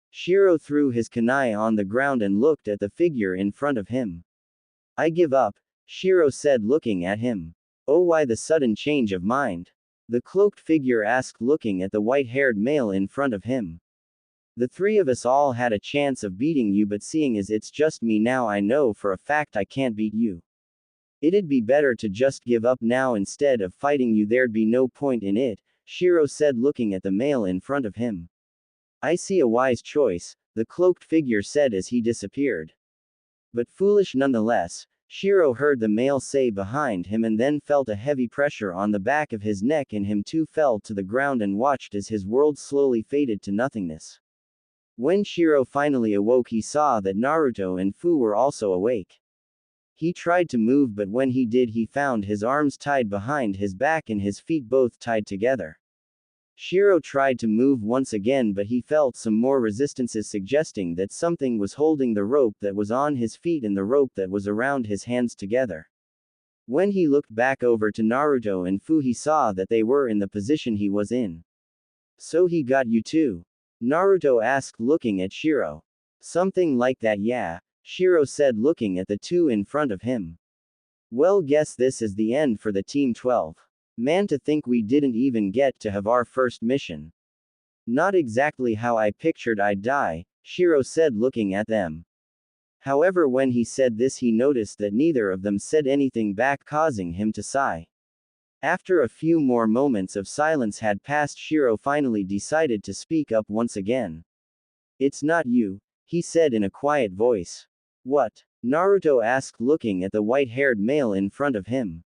Shiro threw his kunai on the ground and looked at the figure in front of him. "I give up," Shiro said, looking at him. "Oh, why the sudden change of mind?" the cloaked figure asked, looking at the white-haired male in front of him. "The three of us all had a chance of beating you, but seeing as it's just me now, I know for a fact I can't beat you. It'd be better to just give up now instead of fighting you. There'd be no point in it," Shiro said, looking at the male in front of him. "I see, a wise choice," the cloaked figure said as he disappeared. "But foolish nonetheless," Shiro heard the male say behind him, and then felt a heavy pressure on the back of his neck, and him too fell to the ground and watched as his world slowly faded to nothingness. When Shiro finally awoke, he saw that Naruto and Fu were also awake. He tried to move, but when he did, he found his arms tied behind his back and his feet both tied together. Shiro tried to move once again, but he felt some more resistances, suggesting that something was holding the rope that was on his feet and the rope that was around his hands together. When he looked back over to Naruto and Fu, he saw that they were in the position he was in. "So he got you too?" Naruto asked, looking at Shiro. "Something like that, yeah," Shiro said, looking at the two in front of him. "Well, guess this is the end for the Team 12. Man, to think we didn't even get to have our first mission. Not exactly how I pictured I'd die," Shiro said, looking at them. However, when he said this, he noticed that neither of them said anything back, causing him to sigh. After a few more moments of silence had passed, Shiro finally decided to speak up once again. "It's not you," he said in a quiet voice. "What?" Naruto asked, looking at the white-haired male in front of him.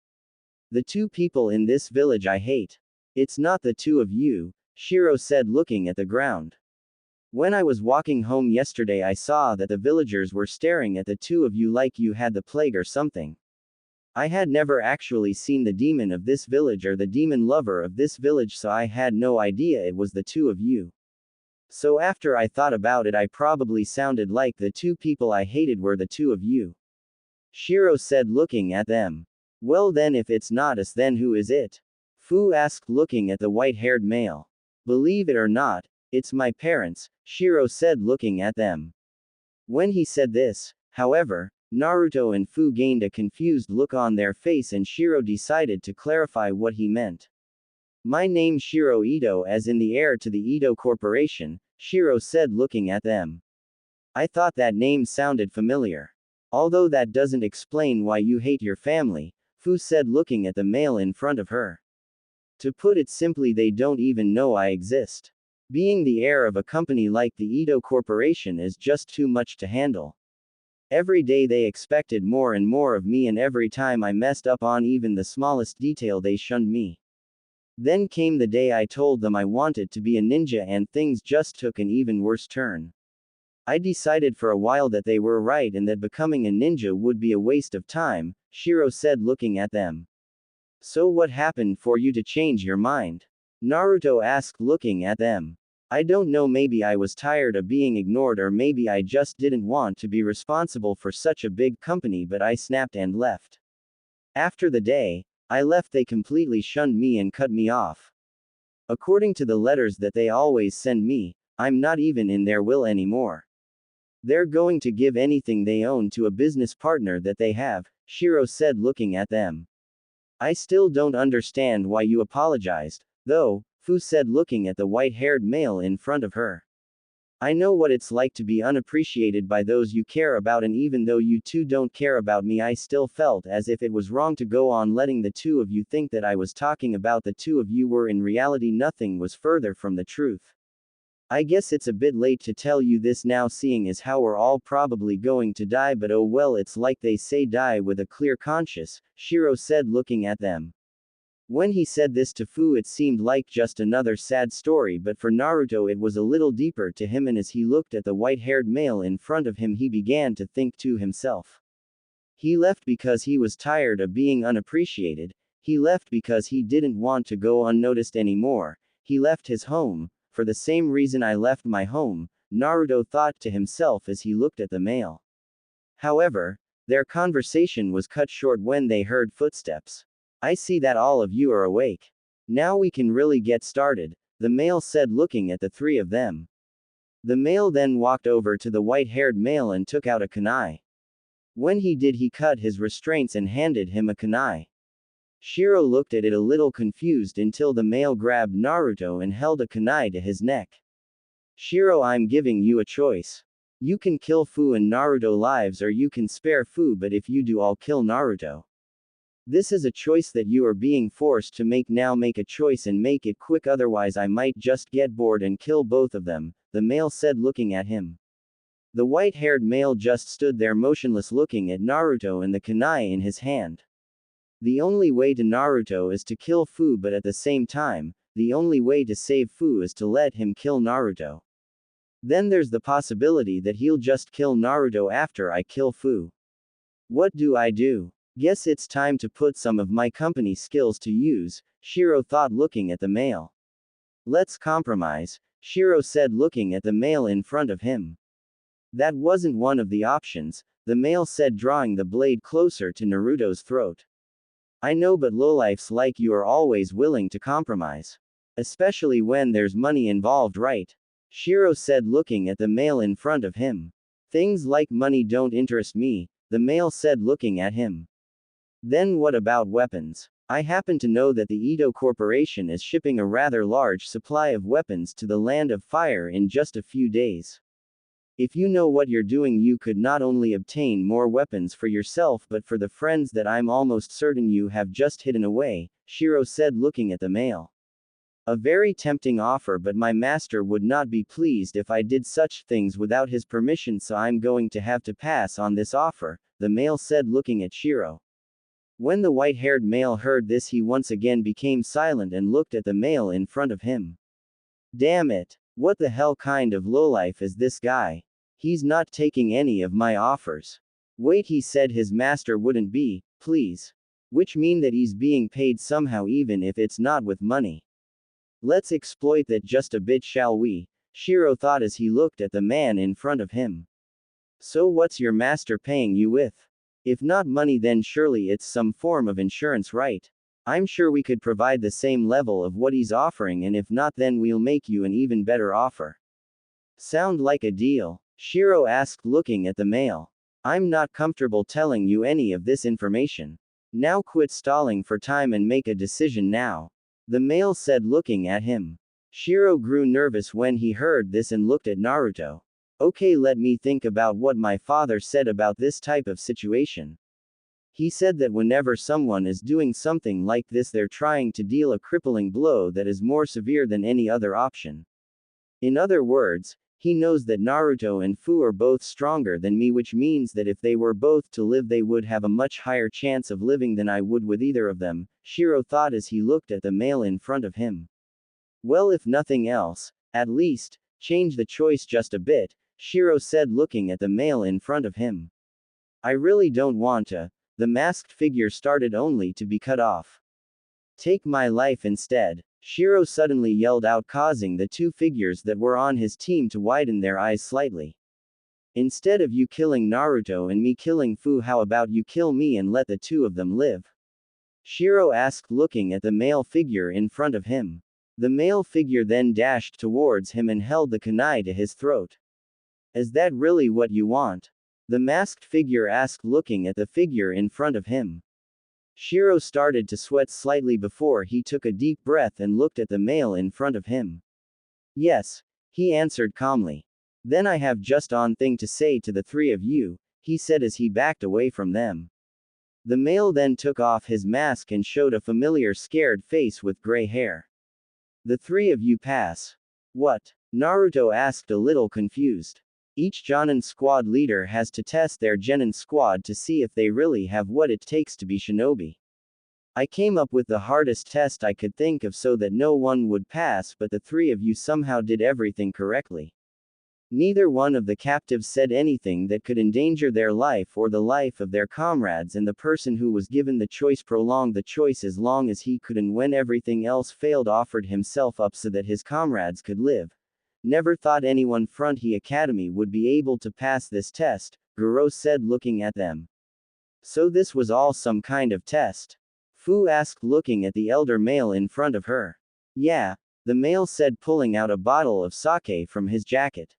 "The two people in this village I hate. It's not the two of you," Shiro said, looking at the ground. "When I was walking home yesterday, I saw that the villagers were staring at the two of you like you had the plague or something. I had never actually seen the demon of this village or the demon lover of this village, so I had no idea it was the two of you. So after I thought about it, I probably sounded like the two people I hated were the two of you," Shiro said, looking at them. "Well then, if it's not us, then who is it?" Fu asked, looking at the white-haired male. "Believe it or not, it's my parents," Shiro said, looking at them. When he said this, however, Naruto and Fu gained a confused look on their face, and Shiro decided to clarify what he meant. "My name's Shiro Ito, as in the heir to the Ito Corporation," Shiro said, looking at them. "I thought that name sounded familiar. Although that doesn't explain why you hate your family," Fu said, looking at the male in front of her. "To put it simply, they don't even know I exist. Being the heir of a company like the Ito Corporation is just too much to handle. Every day they expected more and more of me, and every time I messed up on even the smallest detail, they shunned me. Then came the day I told them I wanted to be a ninja, and things just took an even worse turn. I decided for a while that they were right and that becoming a ninja would be a waste of time," Shiro said, looking at them. "So what happened for you to change your mind?" Naruto asked, looking at them. "I don't know, maybe I was tired of being ignored, or maybe I just didn't want to be responsible for such a big company, but I snapped and left. After the day I left, they completely shunned me and cut me off. According to the letters that they always send me, I'm not even in their will anymore. They're going to give anything they own to a business partner that they have," Shiro said, looking at them. "I still don't understand why you apologized, though," Fu said, looking at the white-haired male in front of her. "I know what it's like to be unappreciated by those you care about, and even though you two don't care about me, I still felt as if it was wrong to go on letting the two of you think that I was talking about the two of you were in reality. Nothing was further from the truth. I guess it's a bit late to tell you this now, seeing as how we're all probably going to die, but oh well, it's like they say, die with a clear conscience, Shiro said, looking at them. When he said this to Fu, it seemed like just another sad story, but for Naruto it was a little deeper to him, and as he looked at the white-haired male in front of him, he began to think to himself. He left because he was tired of being unappreciated. He left because he didn't want to go unnoticed anymore. He left his home for the same reason I left my home, Naruto thought to himself as he looked at the male. However, their conversation was cut short when they heard footsteps. I see that all of you are awake. Now we can really get started, the male said, looking at the three of them. The male then walked over to the white-haired male and took out a kunai. When he did, he cut his restraints and handed him a kunai. Shiro looked at it a little confused until the male grabbed Naruto and held a kunai to his neck. Shiro, I'm giving you a choice. You can kill Fu and Naruto lives, or you can spare Fu, but if you do, I'll kill Naruto. This is a choice that you are being forced to make now. Make a choice and make it quick, otherwise I might just get bored and kill both of them, the male said, looking at him. The white-haired male just stood there motionless, looking at Naruto and the kunai in his hand. The only way to Naruto is to kill Fu, but at the same time, the only way to save Fu is to let him kill Naruto. Then there's the possibility that he'll just kill Naruto after I kill Fu. What do I do? Guess it's time to put some of my company skills to use, Shiro thought, looking at the male. Let's compromise, Shiro said, looking at the male in front of him. That wasn't one of the options, the male said, drawing the blade closer to Naruto's throat. I know, but lowlifes like you are always willing to compromise. Especially when there's money involved, right? Shiro said, looking at the male in front of him. Things like money don't interest me, the male said, looking at him. Then what about weapons? I happen to know that the Ito Corporation is shipping a rather large supply of weapons to the Land of Fire in just a few days. If you know what you're doing, you could not only obtain more weapons for yourself but for the friends that I'm almost certain you have just hidden away, Shiro said, looking at the male. A very tempting offer, but my master would not be pleased if I did such things without his permission, so I'm going to have to pass on this offer, the male said, looking at Shiro. When the white-haired male heard this, he once again became silent and looked at the male in front of him. Damn it! What the hell kind of lowlife is this guy? He's not taking any of my offers. Wait, he said his master wouldn't be, please. Which mean that he's being paid somehow, even if it's not with money. Let's exploit that just a bit, shall we? Shiro thought as he looked at the man in front of him. So what's your master paying you with? If not money, then surely it's some form of insurance, right? I'm sure we could provide the same level of what he's offering, and if not, then we'll make you an even better offer. Sound like a deal? Shiro asked, looking at the male. I'm not comfortable telling you any of this information. Now quit stalling for time and make a decision now. The male said, looking at him. Shiro grew nervous when he heard this and looked at Naruto. Okay, let me think about what my father said about this type of situation. He said that whenever someone is doing something like this, they're trying to deal a crippling blow that is more severe than any other option. In other words, he knows that Naruto and Fu are both stronger than me, which means that if they were both to live, they would have a much higher chance of living than I would with either of them, Shiro thought as he looked at the male in front of him. Well, if nothing else, at least, change the choice just a bit, Shiro said, looking at the male in front of him. I really don't want to. The masked figure started, only to be cut off. Take my life instead, Shiro suddenly yelled out, causing the two figures that were on his team to widen their eyes slightly. Instead of you killing Naruto and me killing Fu, how about you kill me and let the two of them live? Shiro asked, looking at the male figure in front of him. The male figure then dashed towards him and held the kunai to his throat. Is that really what you want? The masked figure asked, looking at the figure in front of him. Shiro started to sweat slightly before he took a deep breath and looked at the male in front of him. Yes, he answered calmly. Then I have just one thing to say to the three of you, he said as he backed away from them. The male then took off his mask and showed a familiar scared face with gray hair. The three of you pass. What? Naruto asked a little confused. Each Jonin squad leader has to test their Genin squad to see if they really have what it takes to be shinobi. I came up with the hardest test I could think of so that no one would pass, but the three of you somehow did everything correctly. Neither one of the captives said anything that could endanger their life or the life of their comrades, and the person who was given the choice prolonged the choice as long as he could, and when everything else failed offered himself up so that his comrades could live. Never thought anyone from the academy would be able to pass this test, Guro said looking at them. So this was all some kind of test? Fu asked looking at the elder male in front of her. Yeah, the male said pulling out a bottle of sake from his jacket.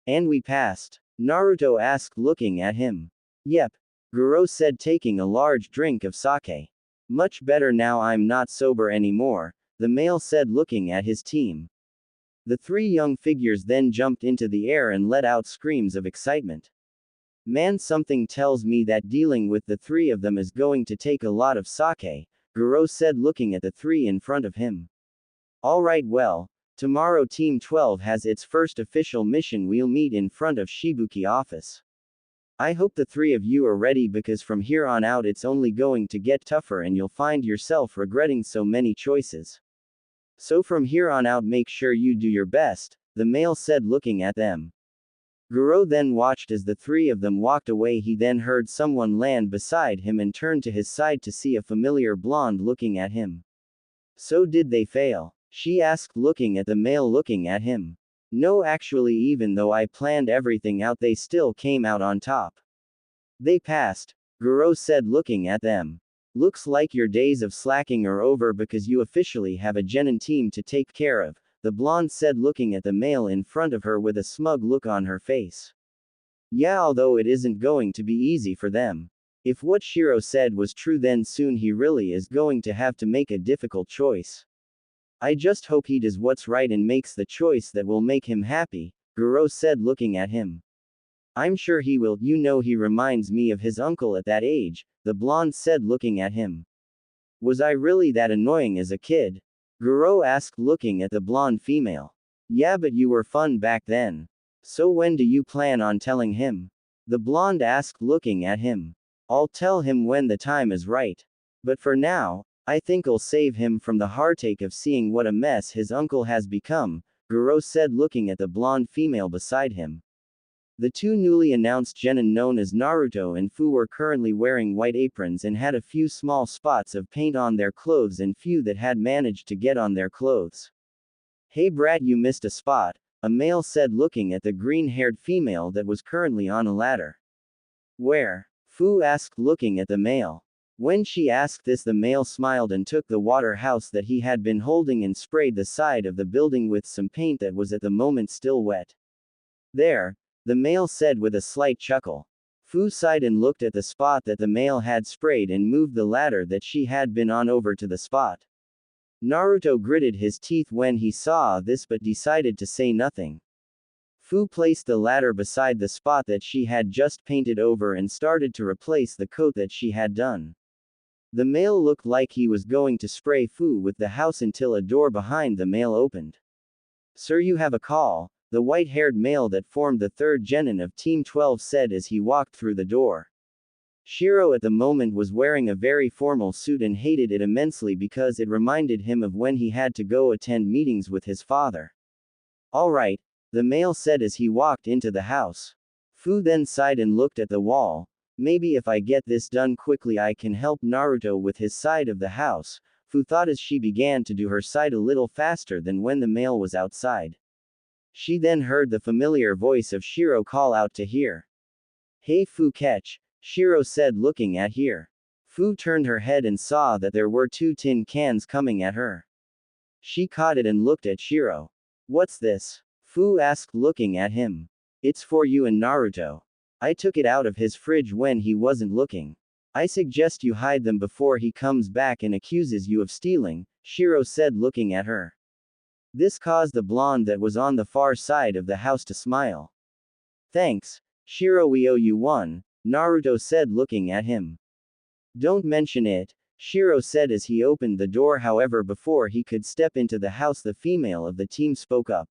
And we passed? Naruto asked looking at him. Yep, Guro said taking a large drink of sake. Much better now I'm not sober anymore, the male said looking at his team. The three young figures then jumped into the air and let out screams of excitement. Man, something tells me that dealing with the three of them is going to take a lot of sake, Guro said looking at the three in front of him. Alright, well, tomorrow Team 12 has its first official mission. We'll meet in front of Shibuki office. I hope the three of you are ready, because from here on out it's only going to get tougher and you'll find yourself regretting so many choices. So from here on out make sure you do your best, the male said looking at them. Guro then watched as the three of them walked away. He then heard someone land beside him and turned to his side to see a familiar blonde looking at him. So did they fail? She asked looking at the male looking at him. No, actually, even though I planned everything out, they still came out on top. They passed, Guro said looking at them. Looks like your days of slacking are over because you officially have a genin team to take care of, the blonde said looking at the male in front of her with a smug look on her face. Yeah, although it isn't going to be easy for them. If what Shiro said was true, then soon he really is going to have to make a difficult choice. I just hope he does what's right and makes the choice that will make him happy, Guro said looking at him. I'm sure he will. You know, he reminds me of his uncle at that age, the blonde said looking at him. Was I really that annoying as a kid? Guro asked looking at the blonde female. Yeah, but you were fun back then. So when do you plan on telling him? The blonde asked looking at him. I'll tell him when the time is right. But for now, I think I'll save him from the heartache of seeing what a mess his uncle has become, Guro said looking at the blonde female beside him. The two newly announced genin known as Naruto and Fu were currently wearing white aprons and had a few small spots of paint on their clothes and few that had managed to get on their clothes. Hey brat, you missed a spot, a male said looking at the green-haired female that was currently on a ladder. Where? Fu asked looking at the male. When she asked this, the male smiled and took the water house that he had been holding and sprayed the side of the building with some paint that was at the moment still wet. There, the male said with a slight chuckle. Fu sighed and looked at the spot that the male had sprayed and moved the ladder that she had been on over to the spot. Naruto gritted his teeth when he saw this but decided to say nothing. Fu placed the ladder beside the spot that she had just painted over and started to replace the coat that she had done. The male looked like he was going to spray Fu with the house until a door behind the male opened. Sir, you have a call, the white-haired male that formed the third genin of Team 12 said as he walked through the door. Shiro at the moment was wearing a very formal suit and hated it immensely because it reminded him of when he had to go attend meetings with his father. Alright, the male said as he walked into the house. Fu then sighed and looked at the wall. Maybe if I get this done quickly I can help Naruto with his side of the house, Fu thought as she began to do her side a little faster than when the male was outside. She then heard the familiar voice of Shiro call out to her. Hey Fu, catch, Shiro said looking at her. Fu turned her head and saw that there were two tin cans coming at her. She caught it and looked at Shiro. What's this? Fu asked looking at him. It's for you and Naruto. I took it out of his fridge when he wasn't looking. I suggest you hide them before he comes back and accuses you of stealing, Shiro said looking at her. This caused the blonde that was on the far side of the house to smile. Thanks, Shiro, we owe you one, Naruto said looking at him. Don't mention it, Shiro said as he opened the door. However, before he could step into the house, the female of the team spoke up.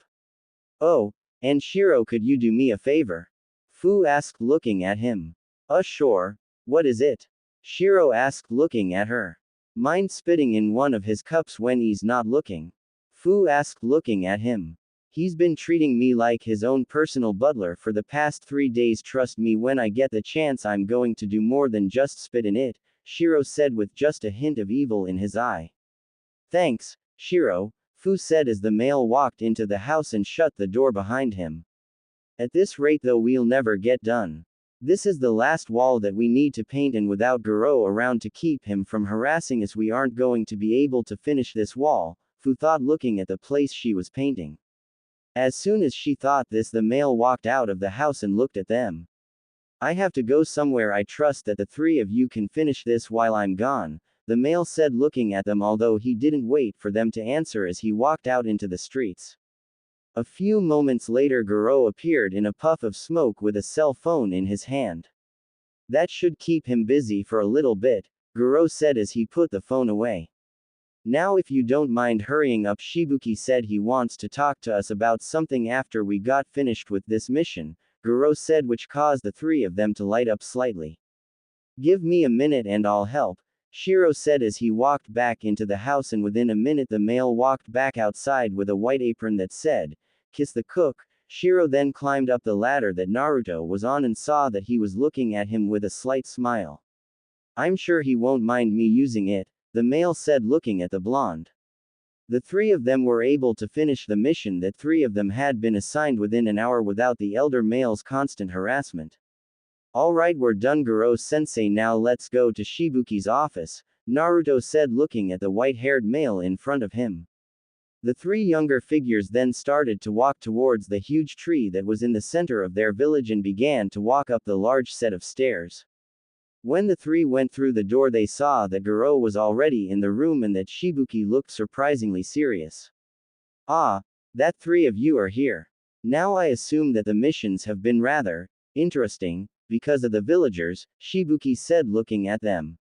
Oh, and Shiro, could you do me a favor? Fu asked, looking at him. Sure. What is it? Shiro asked, looking at her. Mind spitting in one of his cups when he's not looking? Fu asked, looking at him. He's been treating me like his own personal butler for the past 3 days. Trust me, when I get the chance, I'm going to do more than just spit in it, Shiro said with just a hint of evil in his eye. Thanks, Shiro, Fu said as the male walked into the house and shut the door behind him. At this rate though, we'll never get done. This is the last wall that we need to paint, and without Goro around to keep him from harassing us, we aren't going to be able to finish this wall, Fu thought, looking at the place she was painting. As soon as she thought this, the male walked out of the house and looked at them. I have to go somewhere. I trust that the three of you can finish this while I'm gone, the male said, looking at them, although he didn't wait for them to answer as he walked out into the streets. A few moments later, Goro appeared in a puff of smoke with a cell phone in his hand. That should keep him busy for a little bit, Goro said as he put the phone away. Now if you don't mind hurrying up, Shibuki said he wants to talk to us about something after we got finished with this mission, Goro said, which caused the three of them to light up slightly. Give me a minute and I'll help, Shiro said as he walked back into the house, and within a minute the male walked back outside with a white apron that said, "Kiss the cook." Shiro then climbed up the ladder that Naruto was on and saw that he was looking at him with a slight smile. I'm sure he won't mind me using it, the male said, looking at the blonde. The three of them were able to finish the mission that three of them had been assigned within an hour without the elder male's constant harassment. Alright, we're done, Goro-sensei, now let's go to Shibuki's office, Naruto said, looking at the white-haired male in front of him. The three younger figures then started to walk towards the huge tree that was in the center of their village and began to walk up the large set of stairs. When the three went through the door, they saw that Goro was already in the room and that Shibuki looked surprisingly serious. Ah, that three of you are here. Now I assume that the missions have been rather interesting, because of the villagers, Shibuki said, looking at them.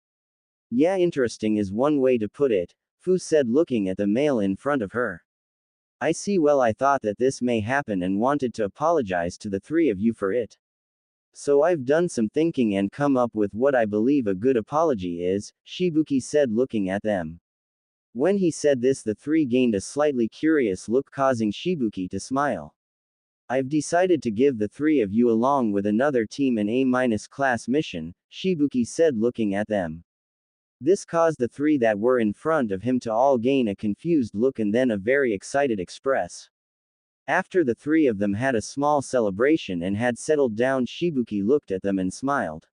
Yeah, interesting is one way to put it, Fu said, looking at the male in front of her. I see. Well, I thought that this may happen and wanted to apologize to the three of you for it. So I've done some thinking and come up with what I believe a good apology is, Shibuki said, looking at them. When he said this, the three gained a slightly curious look, causing Shibuki to smile. I've decided to give the three of you along with another team an A-class mission, Shibuki said, looking at them. This caused the three that were in front of him to all gain a confused look and then a very excited express. After the three of them had a small celebration and had settled down, Shibuki looked at them and smiled.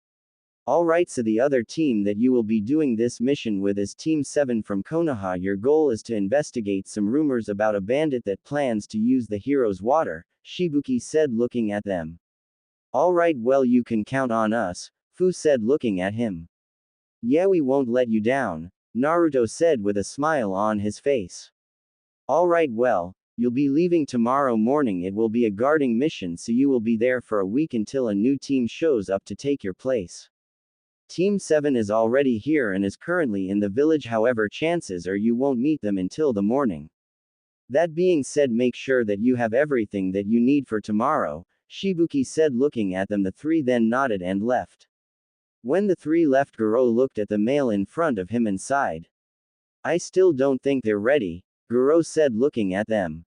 Alright, so the other team that you will be doing this mission with is Team 7 from Konoha. Your goal is to investigate some rumors about a bandit that plans to use the hero's water, Shibuki said, looking at them. Alright, well, you can count on us, Fu said, looking at him. Yeah, we won't let you down, Naruto said with a smile on his face. Alright, well, you'll be leaving tomorrow morning. It will be a guarding mission, so you will be there for a week until a new team shows up to take your place. Team 7 is already here and is currently in the village, however, chances are you won't meet them until the morning. That being said, make sure that you have everything that you need for tomorrow, Shibuki said, looking at them. The three then nodded and left. When the three left, Goro looked at the male in front of him and sighed. I still don't think they're ready, Goro said, looking at them.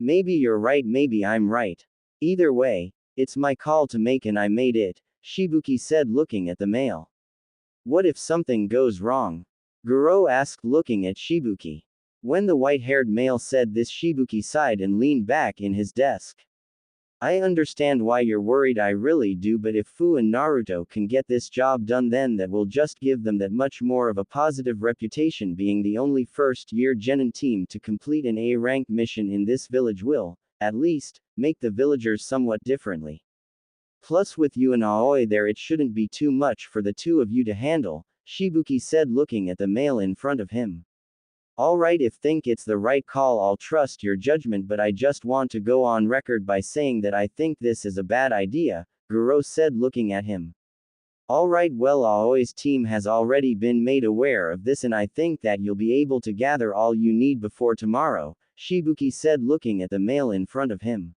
Maybe you're right, maybe I'm right. Either way, it's my call to make and I made it, Shibuki said, looking at the male. What if something goes wrong? Goro asked, looking at Shibuki. When the white-haired male said this, Shibuki sighed and leaned back in his desk. I understand why you're worried, I really do, but if Fu and Naruto can get this job done, then that will just give them that much more of a positive reputation. Being the only first-year genin team to complete an A-rank mission in this village will, at least, make the villagers somewhat differently. Plus with you and Aoi there, it shouldn't be too much for the two of you to handle, Shibuki said, looking at the male in front of him. Alright, if think it's the right call, I'll trust your judgment, but I just want to go on record by saying that I think this is a bad idea, Goro said, looking at him. Alright, well, Aoi's team has already been made aware of this and I think that you'll be able to gather all you need before tomorrow, Shibuki said looking at the mail in front of him.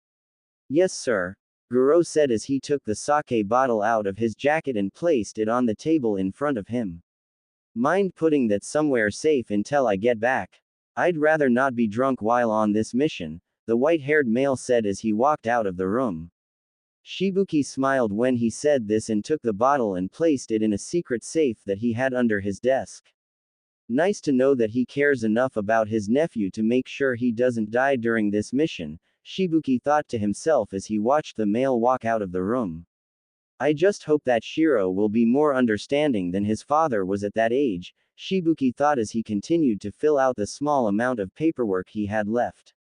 Yes sir. Goro said as he took the sake bottle out of his jacket and placed it on the table in front of him. Mind putting that somewhere safe until I get back? I'd rather not be drunk while on this mission, the white-haired male said as he walked out of the room. Shibuki smiled when he said this and took the bottle and placed it in a secret safe that he had under his desk. Nice to know that he cares enough about his nephew to make sure he doesn't die during this mission, Shibuki thought to himself as he watched the male walk out of the room. I just hope that Shiro will be more understanding than his father was at that age, Shibuki thought as he continued to fill out the small amount of paperwork he had left.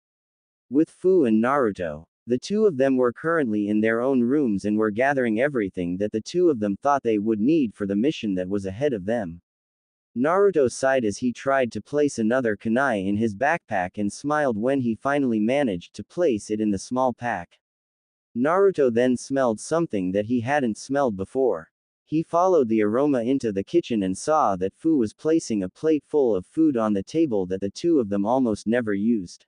With Fu and Naruto, the two of them were currently in their own rooms and were gathering everything that the two of them thought they would need for the mission that was ahead of them. Naruto sighed as he tried to place another kunai in his backpack and smiled when he finally managed to place it in the small pack. Naruto then smelled something that he hadn't smelled before. He followed the aroma into the kitchen and saw that Fu was placing a plate full of food on the table that the two of them almost never used.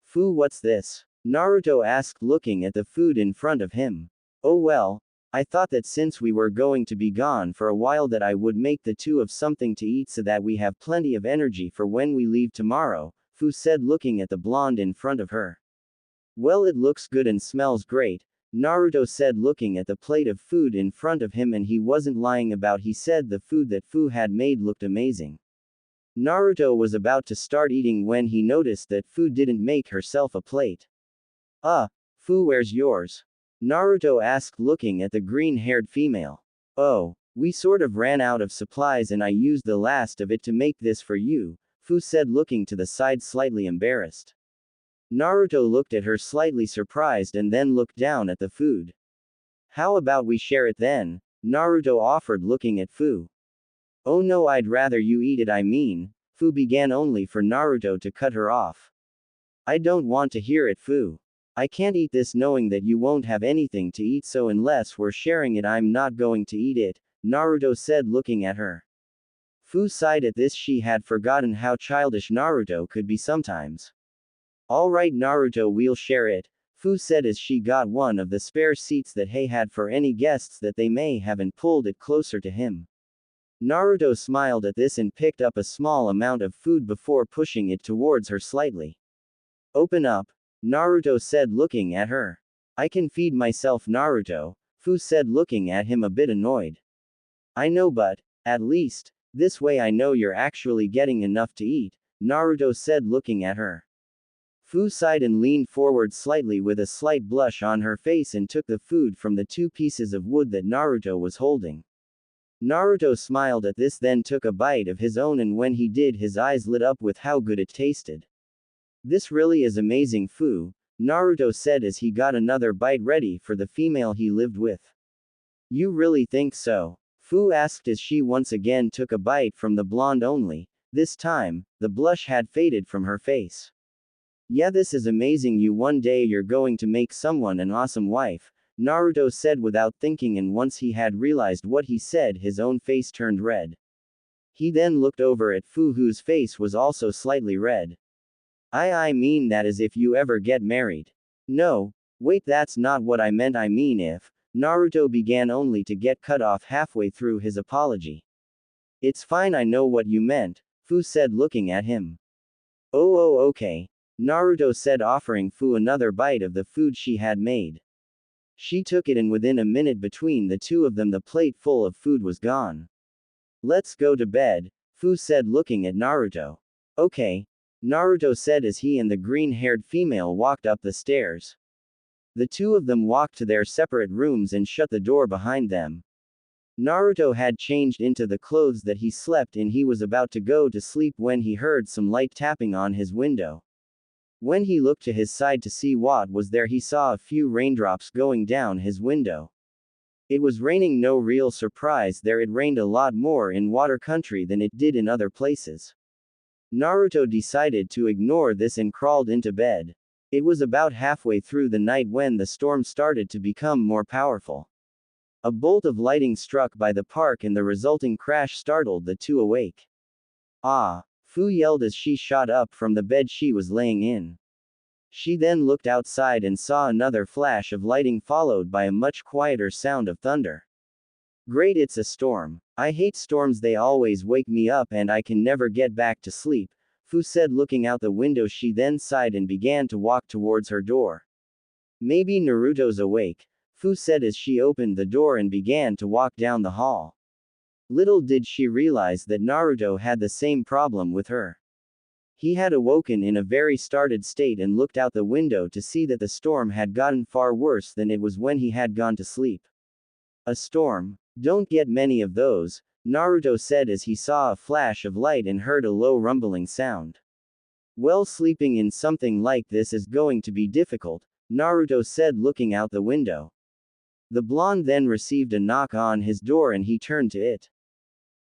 Fu, what's this? Naruto asked looking at the food in front of him. Oh well, I thought that since we were going to be gone for a while that I would make the two of something to eat so that we have plenty of energy for when we leave tomorrow, Fu said looking at the blonde in front of her. Well, it looks good and smells great, Naruto said looking at the plate of food in front of him, and he wasn't lying about he said the food that Fu had made looked amazing. Naruto was about to start eating when he noticed that Fu didn't make herself a plate. Fu, where's yours? Naruto asked looking at the green-haired female. Oh, we sort of ran out of supplies and I used the last of it to make this for you, Fu said looking to the side slightly embarrassed. Naruto looked at her slightly surprised and then looked down at the food. How about we share it then? Naruto offered looking at Fu. Oh no, I'd rather you eat it, I mean, Fu began only for Naruto to cut her off. I don't want to hear it, Fu. I can't eat this knowing that you won't have anything to eat, so unless we're sharing it I'm not going to eat it, Naruto said looking at her. Fu sighed at this, she had forgotten how childish Naruto could be sometimes. Alright Naruto, we'll share it, Fu said as she got one of the spare seats that he had for any guests that they may have and pulled it closer to him. Naruto smiled at this and picked up a small amount of food before pushing it towards her slightly. Open up, Naruto said looking at her. I can feed myself, Naruto, Fu said looking at him a bit annoyed. I know, but at least this way I know you're actually getting enough to eat, Naruto said looking at her. Fu sighed and leaned forward slightly with a slight blush on her face and took the food from the two pieces of wood that Naruto was holding. Naruto smiled at this, then took a bite of his own, and when he did his eyes lit up with how good it tasted. This really is amazing, Fu, Naruto said as he got another bite ready for the female he lived with. You really think so? Fu asked as she once again took a bite from the blonde only. This time, the blush had faded from her face. Yeah, this is amazing, you one day you're going to make someone an awesome wife, Naruto said without thinking, and once he had realized what he said his own face turned red. He then looked over at Fu, whose face was also slightly red. I mean that as if you ever get married. No, wait, that's not what I meant, I mean if, Naruto began only to get cut off halfway through his apology. It's fine, I know what you meant, Fu said looking at him. Oh okay, Naruto said offering Fu another bite of the food she had made. She took it and within a minute between the two of them the plate full of food was gone. Let's go to bed, Fu said looking at Naruto. Okay, Naruto said as he and the green-haired female walked up the stairs. The two of them walked to their separate rooms and shut the door behind them. Naruto had changed into the clothes that he slept in. He was about to go to sleep when he heard some light tapping on his window. When he looked to his side to see what was there, he saw a few raindrops going down his window. It was raining, no real surprise there, it rained a lot more in water country than it did in other places. Naruto decided to ignore this and crawled into bed. It was about halfway through the night when the storm started to become more powerful. A bolt of lightning struck by the park and the resulting crash startled the two awake. Ah, Fu yelled as she shot up from the bed she was laying in. She then looked outside and saw another flash of lightning followed by a much quieter sound of thunder. Great, it's a storm. I hate storms, they always wake me up and I can never get back to sleep, Fu said looking out the window. She then sighed and began to walk towards her door. Maybe Naruto's awake, Fu said as she opened the door and began to walk down the hall. Little did she realize that Naruto had the same problem with her. He had awoken in a very startled state and looked out the window to see that the storm had gotten far worse than it was when he had gone to sleep. A storm? Don't get many of those, Naruto said as he saw a flash of light and heard a low rumbling sound. Well, sleeping in something like this is going to be difficult, Naruto said looking out the window. The blonde then received a knock on his door and he turned to it.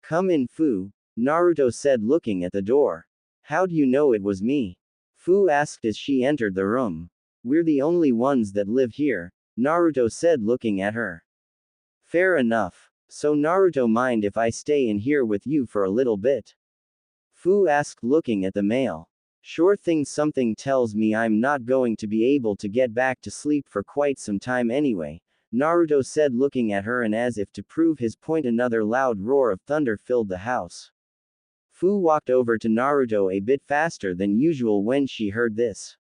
Come in, Fu, Naruto said looking at the door. How do you know it was me? Fu asked as she entered the room. We're the only ones that live here, Naruto said looking at her. Fair enough. So Naruto, mind if I stay in here with you for a little bit? Fu asked looking at the mail. Sure thing, something tells me I'm not going to be able to get back to sleep for quite some time anyway, Naruto said looking at her, and as if to prove his point another loud roar of thunder filled the house. Fu walked over to Naruto a bit faster than usual when she heard this.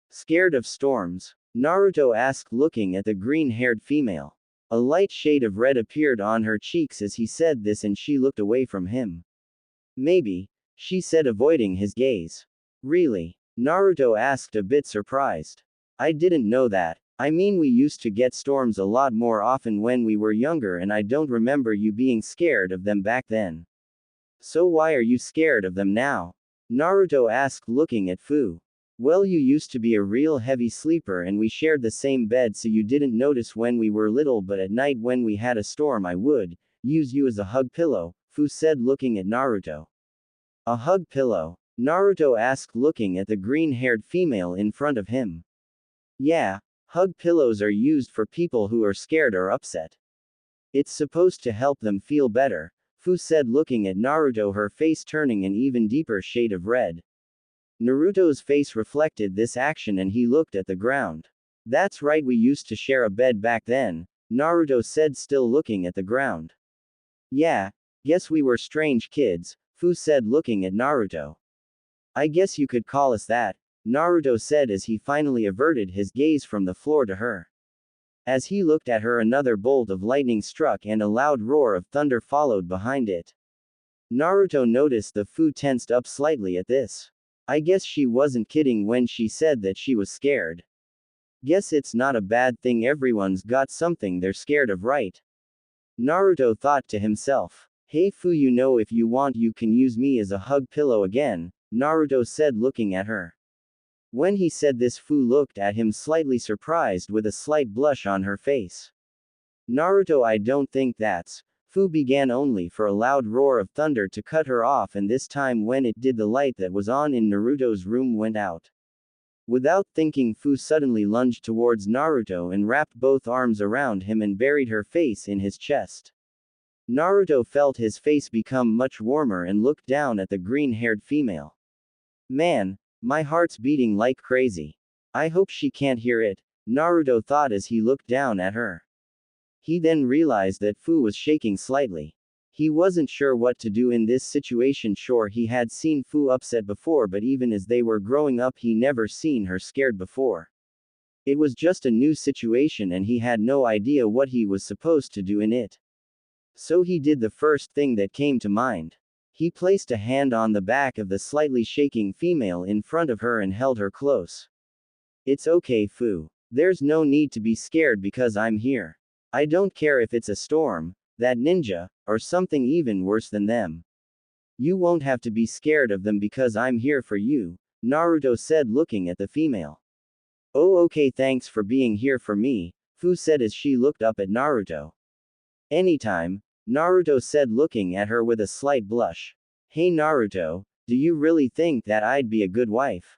Scared of storms? Naruto asked looking at the green-haired female. A light shade of red appeared on her cheeks as he said this and she looked away from him. Maybe, she said avoiding his gaze. Really? Naruto asked a bit surprised. I didn't know that. I mean, we used to get storms a lot more often when we were younger and I don't remember you being scared of them back then. So why are you scared of them now? Naruto asked looking at Fu. Well, you used to be a real heavy sleeper and we shared the same bed, so you didn't notice when we were little, but at night when we had a storm I would use you as a hug pillow, Fu said looking at Naruto. A hug pillow? Naruto asked looking at the green-haired female in front of him. Yeah, hug pillows are used for people who are scared or upset. It's supposed to help them feel better, Fu said looking at Naruto, her face turning an even deeper shade of red. Naruto's face reflected this action and he looked at the ground. That's right, we used to share a bed back then, Naruto said still looking at the ground. Yeah, guess we were strange kids, Fu said looking at Naruto. I guess you could call us that, Naruto said as he finally averted his gaze from the floor to her. As he looked at her, another bolt of lightning struck and a loud roar of thunder followed behind it. Naruto noticed the Fu tensed up slightly at this. I guess she wasn't kidding when she said that she was scared. Guess it's not a bad thing, everyone's got something they're scared of, right? Naruto thought to himself. Hey Fu, you know, if you want you can use me as a hug pillow again, Naruto said looking at her. When he said this, Fu looked at him slightly surprised with a slight blush on her face. Naruto, I don't think that's, Fu began only for a loud roar of thunder to cut her off, and this time when it did the light that was on in Naruto's room went out. Without thinking, Fu suddenly lunged towards Naruto and wrapped both arms around him and buried her face in his chest. Naruto felt his face become much warmer and looked down at the green-haired female. Man, my heart's beating like crazy. I hope she can't hear it, Naruto thought as he looked down at her. He then realized that Fu was shaking slightly. He wasn't sure what to do in this situation. Sure, he had seen Fu upset before, but even as they were growing up he never seen her scared before. It was just a new situation and he had no idea what he was supposed to do in it. So he did the first thing that came to mind. He placed a hand on the back of the slightly shaking female in front of her and held her close. It's okay, Fu. There's no need to be scared because I'm here. I don't care if it's a storm, that ninja, or something even worse than them. You won't have to be scared of them because I'm here for you, Naruto said looking at the female. Oh okay, thanks for being here for me, Fu said as she looked up at Naruto. Anytime, Naruto said looking at her with a slight blush. Hey Naruto, do you really think that I'd be a good wife?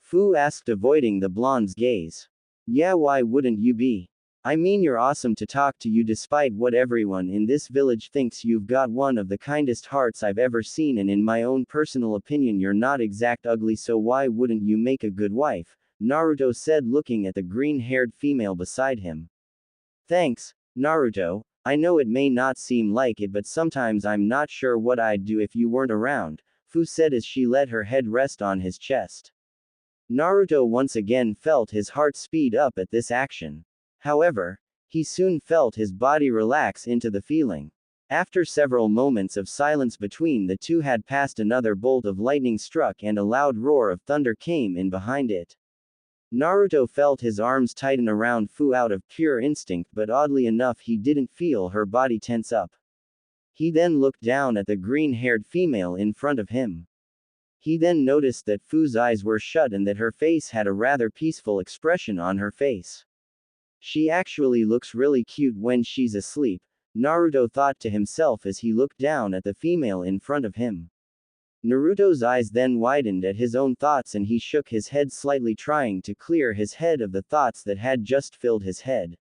Fu asked avoiding the blonde's gaze. Yeah, why wouldn't you be? I mean, you're awesome to talk to you despite what everyone in this village thinks. You've got one of the kindest hearts I've ever seen, and in my own personal opinion you're not exact ugly, so why wouldn't you make a good wife? Naruto said, looking at the green-haired female beside him. Thanks, Naruto. I know it may not seem like it, but sometimes I'm not sure what I'd do if you weren't around, Fu said as she let her head rest on his chest. Naruto once again felt his heart speed up at this action. However, he soon felt his body relax into the feeling. After several moments of silence between the two had passed, another bolt of lightning struck and a loud roar of thunder came in behind it. Naruto felt his arms tighten around Fu out of pure instinct, but oddly enough he didn't feel her body tense up. He then looked down at the green-haired female in front of him. He then noticed that Fu's eyes were shut and that her face had a rather peaceful expression on her face. She actually looks really cute when she's asleep, Naruto thought to himself as he looked down at the female in front of him. Naruto's eyes then widened at his own thoughts and he shook his head slightly, trying to clear his head of the thoughts that had just filled his head.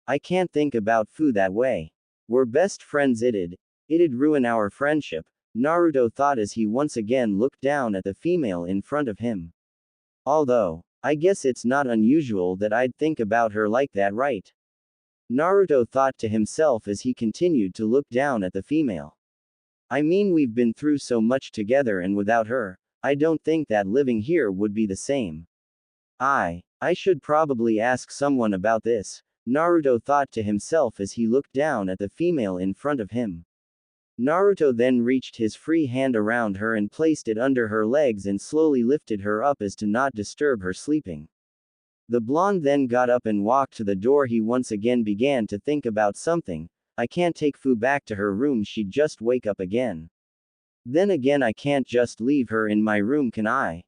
I can't think about Fu that way. We're best friends. It'd ruin our friendship, Naruto thought as he once again looked down at the female in front of him. Although, I guess it's not unusual that I'd think about her like that, right? Naruto thought to himself as he continued to look down at the female. I mean, we've been through so much together, and without her, I don't think that living here would be the same. I should probably ask someone about this, Naruto thought to himself as he looked down at the female in front of him. Naruto then reached his free hand around her and placed it under her legs and slowly lifted her up as to not disturb her sleeping. The blonde then got up and walked to the door. He once again began to think about something. I can't take Fu back to her room, she'd just wake up again. Then again, I can't just leave her in my room, can I?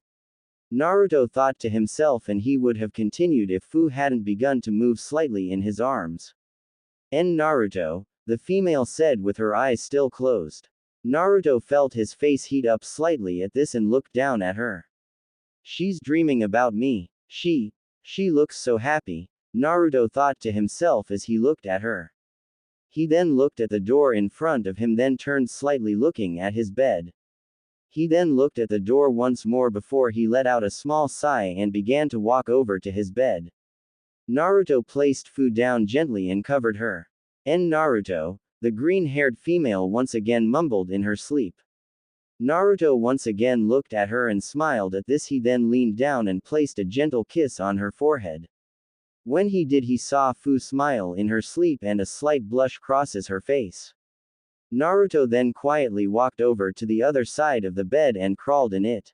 Naruto thought to himself, and he would have continued if Fu hadn't begun to move slightly in his arms. Naruto, the female said with her eyes still closed. Naruto felt his face heat up slightly at this and looked down at her. She's dreaming about me. She looks so happy, Naruto thought to himself as he looked at her. He then looked at the door in front of him, then turned slightly looking at his bed. He then looked at the door once more before he let out a small sigh and began to walk over to his bed. Naruto placed Fu down gently and covered her. Naruto, the green-haired female once again mumbled in her sleep. Naruto once again looked at her and smiled at this. He then leaned down and placed a gentle kiss on her forehead. When he did, he saw Fu smile in her sleep and a slight blush crosses her face. Naruto then quietly walked over to the other side of the bed and crawled in it.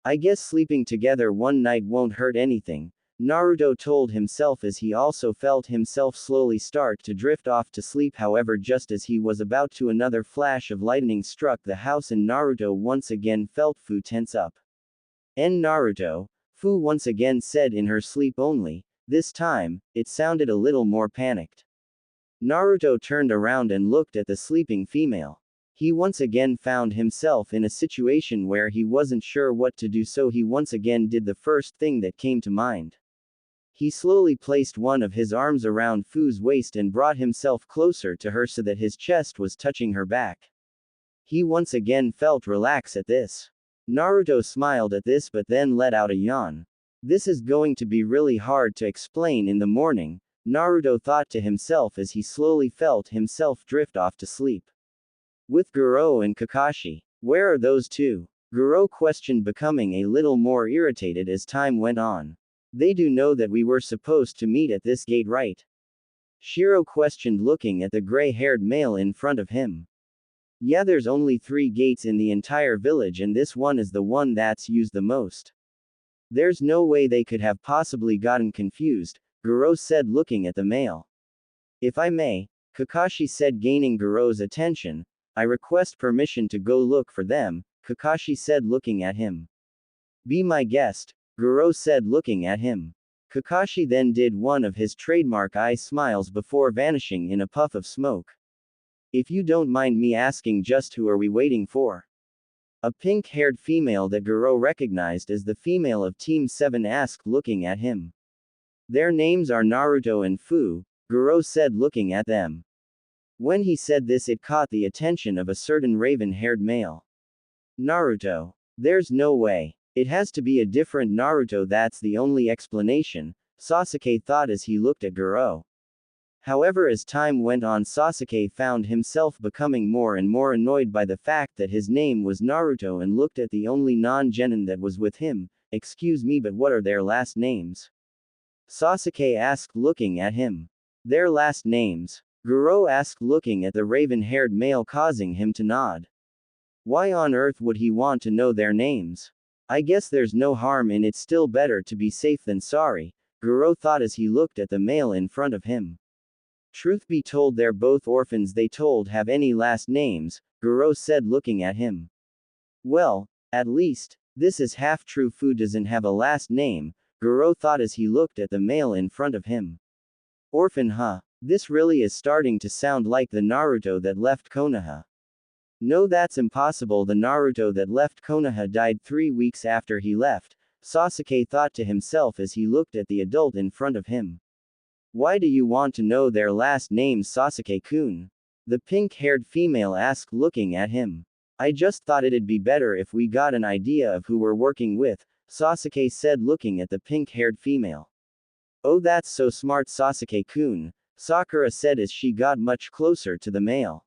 I guess sleeping together one night won't hurt anything, Naruto told himself as he also felt himself slowly start to drift off to sleep. However, just as he was about to, another flash of lightning struck the house and Naruto once again felt Fu tense up. Naruto, Fu once again said in her sleep, only this time, it sounded a little more panicked. Naruto turned around and looked at the sleeping female. He once again found himself in a situation where he wasn't sure what to do, so he once again did the first thing that came to mind. He slowly placed one of his arms around Fu's waist and brought himself closer to her so that his chest was touching her back. He once again felt relaxed at this. Naruto smiled at this but then let out a yawn. This is going to be really hard to explain in the morning, Naruto thought to himself as he slowly felt himself drift off to sleep. With Goro and Kakashi, where are those two? Goro questioned, becoming a little more irritated as time went on. They do know that we were supposed to meet at this gate, right? Shiro questioned, looking at the gray-haired male in front of him. Yeah, there's only 3 gates in the entire village and this one is the one that's used the most. There's no way they could have possibly gotten confused, Goro said, looking at the male. If I may, Kakashi said, gaining Goro's attention. I request permission to go look for them, Kakashi said, looking at him. Be my guest, Goro said, looking at him. Kakashi then did one of his trademark eye smiles before vanishing in a puff of smoke. If you don't mind me asking, just who are we waiting for? A pink-haired female that Goro recognized as the female of Team 7 asked, looking at him. Their names are Naruto and Fu, Guro said looking at them. When he said this, it caught the attention of a certain raven-haired male. Naruto. There's no way. It has to be a different Naruto, that's the only explanation, Sasuke thought as he looked at Guro. However, as time went on, Sasuke found himself becoming more and more annoyed by the fact that his name was Naruto and looked at the only non-genin that was with him. Excuse me, but what are their last names? Sasuke asked looking at him. Their last names? Guro asked looking at the raven-haired male, causing him to nod. Why on earth would he want to know their names? I guess there's no harm in it, still better to be safe than sorry, Guro thought as he looked at the male in front of him. Truth be told, they're both orphans they told have any last names, Guro said looking at him. Well, at least, this is half true. Fu doesn't have a last name, Guro thought as he looked at the male in front of him. Orphan, huh? This really is starting to sound like the Naruto that left Konoha. No, that's impossible. The Naruto that left Konoha died 3 weeks after he left, Sasuke thought to himself as he looked at the adult in front of him. Why do you want to know their last names, Sasuke-kun? The pink-haired female asked looking at him. I just thought it'd be better if we got an idea of who we're working with, Sasuke said looking at the pink-haired female. Oh, that's so smart, Sasuke-kun, Sakura said as she got much closer to the male.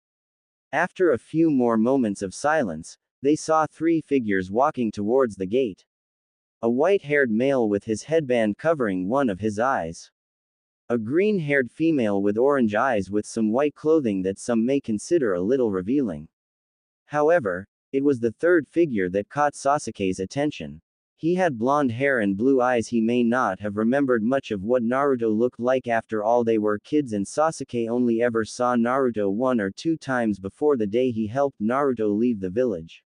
After a few more moments of silence, they saw 3 figures walking towards the gate. A white-haired male with his headband covering one of his eyes. A green-haired female with orange eyes with some white clothing that some may consider a little revealing. However, it was the third figure that caught Sasuke's attention. He had blonde hair and blue eyes. He may not have remembered much of what Naruto looked like. After all, they were kids and Sasuke only ever saw Naruto 1 or 2 times before the day he helped Naruto leave the village.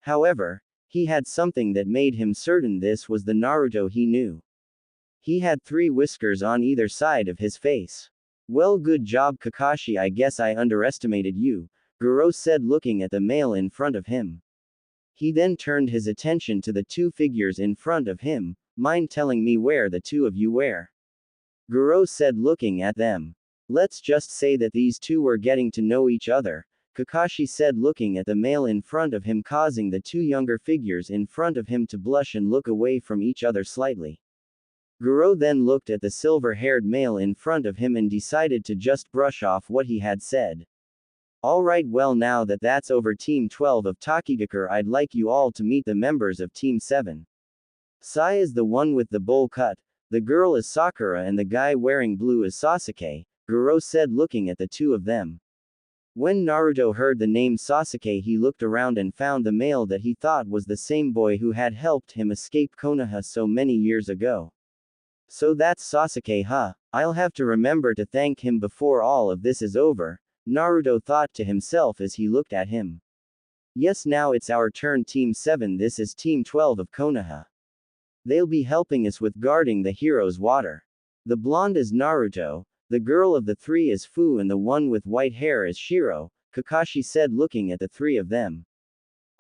However, he had something that made him certain this was the Naruto he knew. He had 3 whiskers on either side of his face. Well, good job, Kakashi. I guess I underestimated you, Guro said looking at the male in front of him. He then turned his attention to the 2 figures in front of him. Mind telling me where the 2 of you were? Guro said looking at them. Let's just say that these 2 were getting to know each other, Kakashi said looking at the male in front of him, causing the 2 younger figures in front of him to blush and look away from each other slightly. Guro then looked at the silver-haired male in front of him and decided to just brush off what he had said. Alright, well, now that that's over, Team 12 of Tokigakure, I'd like you all to meet the members of Team 7. Sai is the one with the bowl cut, the girl is Sakura and the guy wearing blue is Sasuke, Guro said looking at the 2 of them. When Naruto heard the name Sasuke, he looked around and found the male that he thought was the same boy who had helped him escape Konoha so many years ago. So that's Sasuke, huh? I'll have to remember to thank him before all of this is over, Naruto thought to himself as he looked at him. Yes, now it's our turn, Team 7. This is Team 12 of Konoha. They'll be helping us with guarding the hero's water. The blonde is Naruto, the girl of the 3 is Fu and the one with white hair is Shiro, Kakashi said looking at the 3 of them.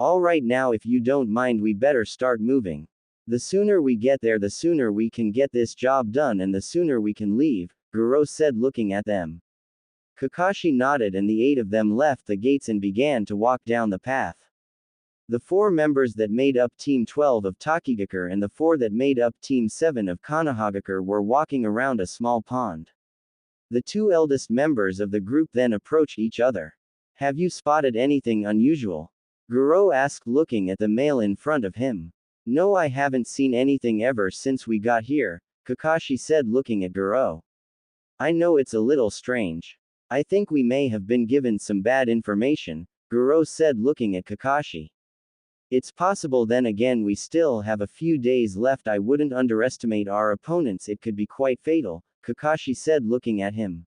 Alright, now if you don't mind, we better start moving. The sooner we get there, the sooner we can get this job done and the sooner we can leave, Guro said looking at them. Kakashi nodded and the 8 of them left the gates and began to walk down the path. The 4 members that made up Team 12 of Tokigakure and the 4 that made up Team 7 of Konohagakure were walking around a small pond. The 2 eldest members of the group then approached each other. Have you spotted anything unusual? Guro asked looking at the male in front of him. No, I haven't seen anything ever since we got here, Kakashi said looking at Guro. I know it's a little strange. I think we may have been given some bad information, Guro said looking at Kakashi. It's possible, then again we still have a few days left. I wouldn't underestimate our opponents, it could be quite fatal, Kakashi said looking at him.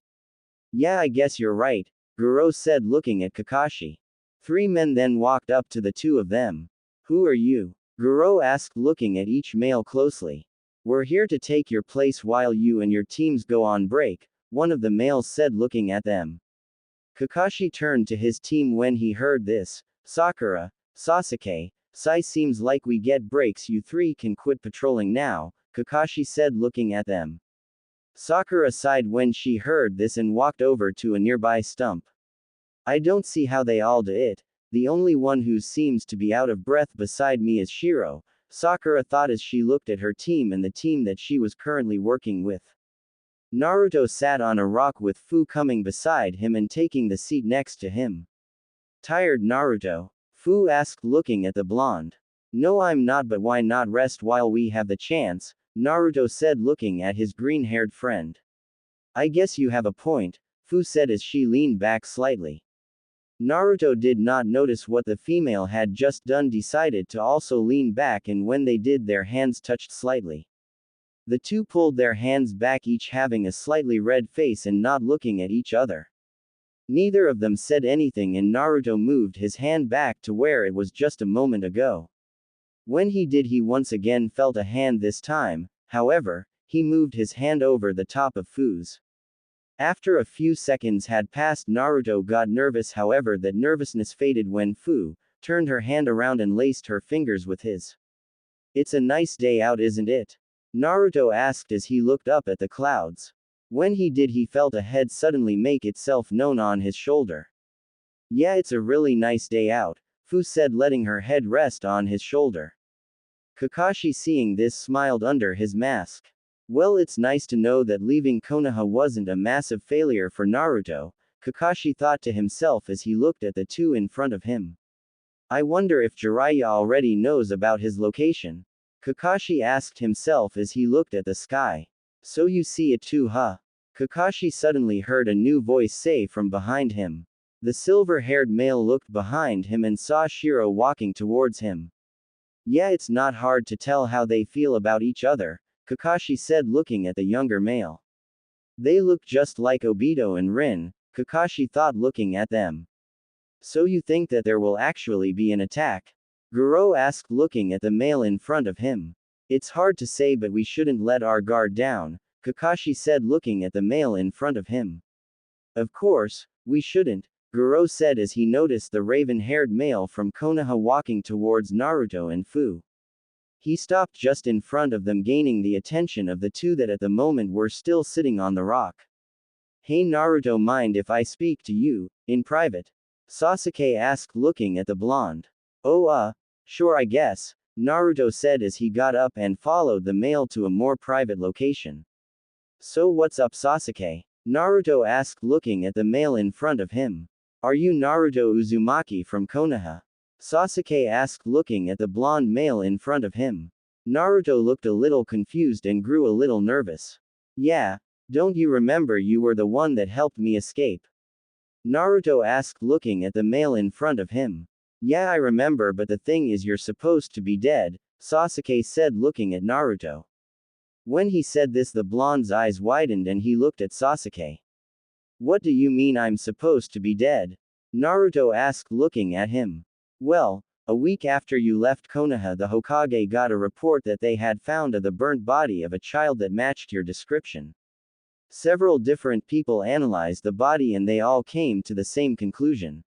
Yeah, I guess you're right, Guro said looking at Kakashi. 3 men then walked up to the 2 of them. Who are you? Guro asked looking at each male closely. We're here to take your place while you and your teams go on break, one of the males said looking at them. Kakashi turned to his team when he heard this. Sakura, Sasuke, Sai, seems like we get breaks. You 3 can quit patrolling now, Kakashi said looking at them. Sakura sighed when she heard this and walked over to a nearby stump. I don't see how they all do it. The only one who seems to be out of breath beside me is Shiro, Sakura thought as she looked at her team and the team that she was currently working with. Naruto sat on a rock with Fu coming beside him and taking the seat next to him. Tired, Naruto? Fu asked, looking at the blonde. No, I'm not, but why not rest while we have the chance? Naruto said, looking at his green-haired friend. I guess you have a point, Fu said as she leaned back slightly. Naruto did not notice what the female had just done, decided to also lean back, and when they did, their hands touched slightly. The two pulled their hands back, each having a slightly red face and not looking at each other. Neither of them said anything, and Naruto moved his hand back to where it was just a moment ago. When he did, he once again felt a hand. This time, however, he moved his hand over the top of Fu's. After a few seconds had passed, Naruto got nervous, however that nervousness faded when Fu turned her hand around and laced her fingers with his. It's a nice day out, isn't it? Naruto asked as he looked up at the clouds. When he did, he felt a head suddenly make itself known on his shoulder. Yeah, it's a really nice day out, Fu said, letting her head rest on his shoulder. Kakashi, seeing this, smiled under his mask. Well, it's nice to know that leaving Konoha wasn't a massive failure for Naruto, Kakashi thought to himself as he looked at the two in front of him. I wonder if Jiraiya already knows about his location. Kakashi asked himself as he looked at the sky. So you see it too, huh? Kakashi suddenly heard a new voice say from behind him. The silver-haired male looked behind him and saw Shiro walking towards him. Yeah, it's not hard to tell how they feel about each other, Kakashi said, looking at the younger male. They look just like Obito and Rin, Kakashi thought, looking at them. So you think that there will actually be an attack? Goro asked, looking at the male in front of him. It's hard to say, but we shouldn't let our guard down, Kakashi said, looking at the male in front of him. Of course, we shouldn't, Goro said as he noticed the raven-haired male from Konoha walking towards Naruto and Fu. He stopped just in front of them, gaining the attention of the two that at the moment were still sitting on the rock. Hey Naruto, mind if I speak to you, in private? Sasuke asked, looking at the blonde. Oh, sure, I guess, Naruto said as he got up and followed the male to a more private location. So what's up, Sasuke? Naruto asked, looking at the male in front of him. Are you Naruto Uzumaki from Konoha? Sasuke asked, looking at the blonde male in front of him. Naruto looked a little confused and grew a little nervous. Yeah, don't you remember you were the one that helped me escape? Naruto asked, looking at the male in front of him. Yeah, I remember, but the thing is, you're supposed to be dead, Sasuke said, looking at Naruto. When he said this, the blonde's eyes widened and he looked at Sasuke. What do you mean I'm supposed to be dead? Naruto asked, looking at him. Well, a week after you left Konoha, the Hokage got a report that they had found the burnt body of a child that matched your description. Several different people analyzed the body and they all came to the same conclusion.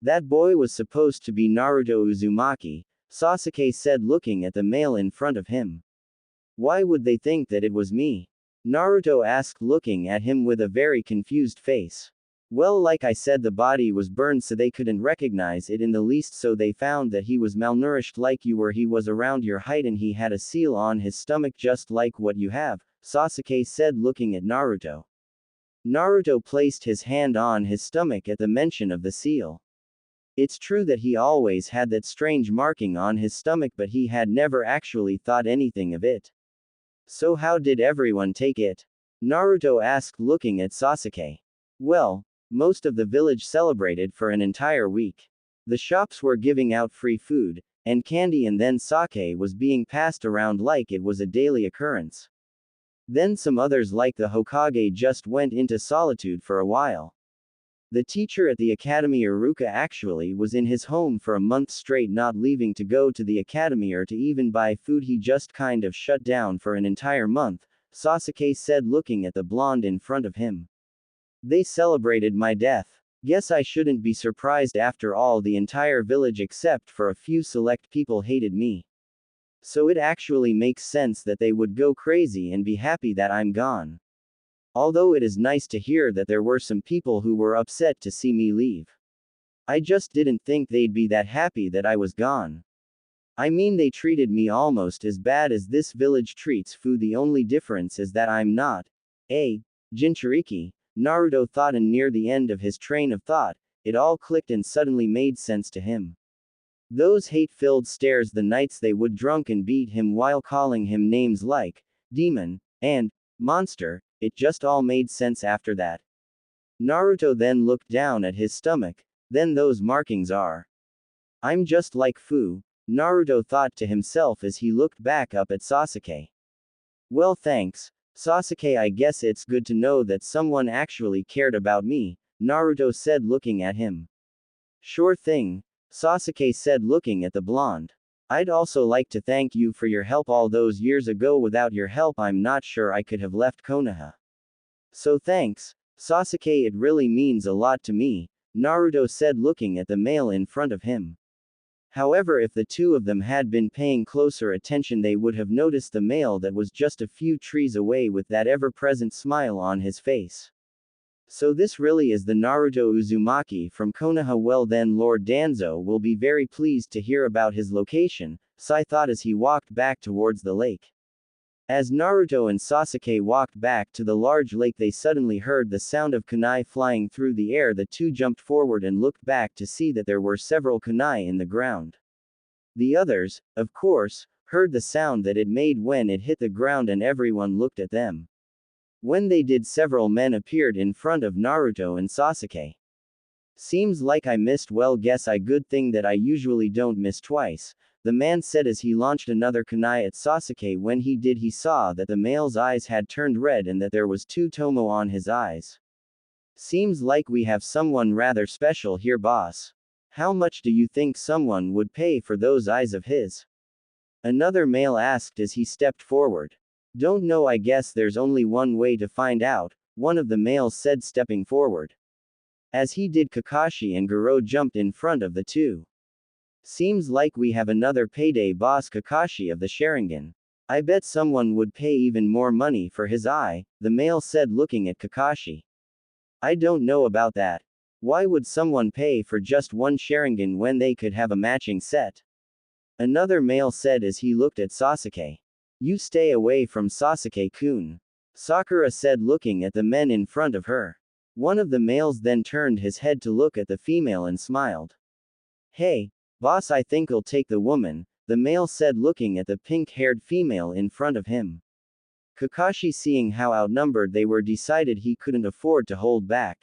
That boy was supposed to be Naruto Uzumaki, Sasuke said, looking at the male in front of him. Why would they think that it was me? Naruto asked, looking at him with a very confused face. Well, like I said, the body was burned so they couldn't recognize it in the least, so they found that he was malnourished like you were. He was around your height and he had a seal on his stomach just like what you have, Sasuke said, looking at Naruto. Naruto placed his hand on his stomach at the mention of the seal. It's true that he always had that strange marking on his stomach, but he had never actually thought anything of it. So how did everyone take it? Naruto asked, looking at Sasuke. Well, most of the village celebrated for an entire week. The shops were giving out free food and candy, and then sake was being passed around like it was a daily occurrence. Then some others like the Hokage just went into solitude for a while. The teacher at the academy, Iruka, actually was in his home for a month straight, not leaving to go to the academy or to even buy food. He just kind of shut down for an entire month, Sasuke said, looking at the blonde in front of him. They celebrated my death. Guess I shouldn't be surprised. After all, the entire village except for a few select people hated me. So it actually makes sense that they would go crazy and be happy that I'm gone. Although it is nice to hear that there were some people who were upset to see me leave. I just didn't think they'd be that happy that I was gone. I mean, they treated me almost as bad as this village treats Fu. The only difference is that I'm not a Jinchuriki. Naruto thought, and near the end of his train of thought, it all clicked and suddenly made sense to him. Those hate-filled stares the nights they would drunk and beat him while calling him names like demon and monster, it just all made sense after that. Naruto then looked down at his stomach. Then those markings are. I'm just like Fu, Naruto thought to himself as he looked back up at Sasuke. Well, thanks, Sasuke. I guess it's good to know that someone actually cared about me, Naruto said, looking at him. Sure thing, Sasuke said, looking at the blonde. I'd also like to thank you for your help all those years ago. Without your help, I'm not sure I could have left Konoha. So thanks, Sasuke. It really means a lot to me, Naruto said, looking at the male in front of him. However, if the two of them had been paying closer attention, they would have noticed the male that was just a few trees away with that ever-present smile on his face. So this really is the Naruto Uzumaki from Konoha. Well then, Lord Danzo will be very pleased to hear about his location, Sai thought as he walked back towards the lake. As Naruto and Sasuke walked back to the large lake, they suddenly heard the sound of kunai flying through the air. The two jumped forward and looked back to see that there were several kunai in the ground. The others, of course, heard the sound that it made when it hit the ground, and everyone looked at them. When they did, several men appeared in front of Naruto and Sasuke. Seems like I missed. Well, guess I good thing that I usually don't miss twice, the man said as he launched another kunai at Sasuke. When he did, he saw that the male's eyes had turned red and that there was 2 tomo on his eyes. Seems like we have someone rather special here, boss. How much do you think someone would pay for those eyes of his? Another male asked as he stepped forward. Don't know, I guess there's only one way to find out, one of the males said, stepping forward. As he did, Kakashi and Goro jumped in front of the two. Seems like we have another payday, boss. Kakashi of the Sharingan. I bet someone would pay even more money for his eye, the male said, looking at Kakashi. I don't know about that. Why would someone pay for just one Sharingan when they could have a matching set? Another male said as he looked at Sasuke. You stay away from Sasuke-kun, Sakura said, looking at the men in front of her. One of the males then turned his head to look at the female and smiled. Hey, boss, I think I'll take the woman, the male said, looking at the pink-haired female in front of him. Kakashi, seeing how outnumbered they were, decided he couldn't afford to hold back.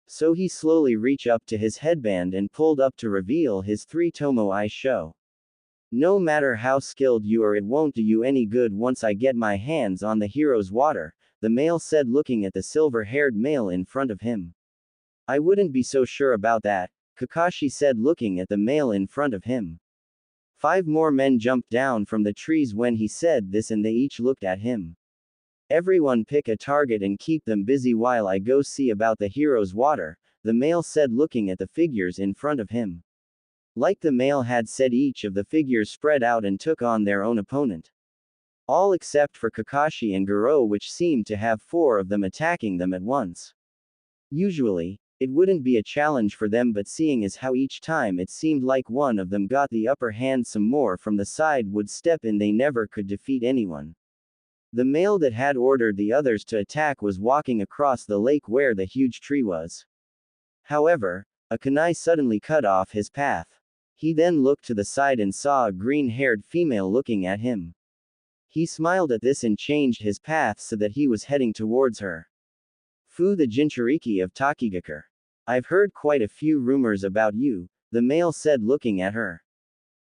So he slowly reached up to his headband and pulled up to reveal his 3 tomo eye show. No matter how skilled you are, it won't do you any good once I get my hands on the hero's water, the male said, looking at the silver-haired male in front of him. I wouldn't be so sure about that, Kakashi said, looking at the male in front of him. 5 more men jumped down from the trees when he said this, and they each looked at him. Everyone pick a target and keep them busy while I go see about the hero's water, the male said, looking at the figures in front of him. Like the male had said, each of the figures spread out and took on their own opponent. All except for Kakashi and Goro, which seemed to have 4 of them attacking them at once. Usually, it wouldn't be a challenge for them, but seeing as how each time it seemed like one of them got the upper hand, some more from the side would step in. They never could defeat anyone. The male that had ordered the others to attack was walking across the lake where the huge tree was. However, a kunai suddenly cut off his path. He then looked to the side and saw a green-haired female looking at him. He smiled at this and changed his path so that he was heading towards her. Fu, the Jinchuriki of Takigakure. I've heard quite a few rumors about you, the male said, looking at her.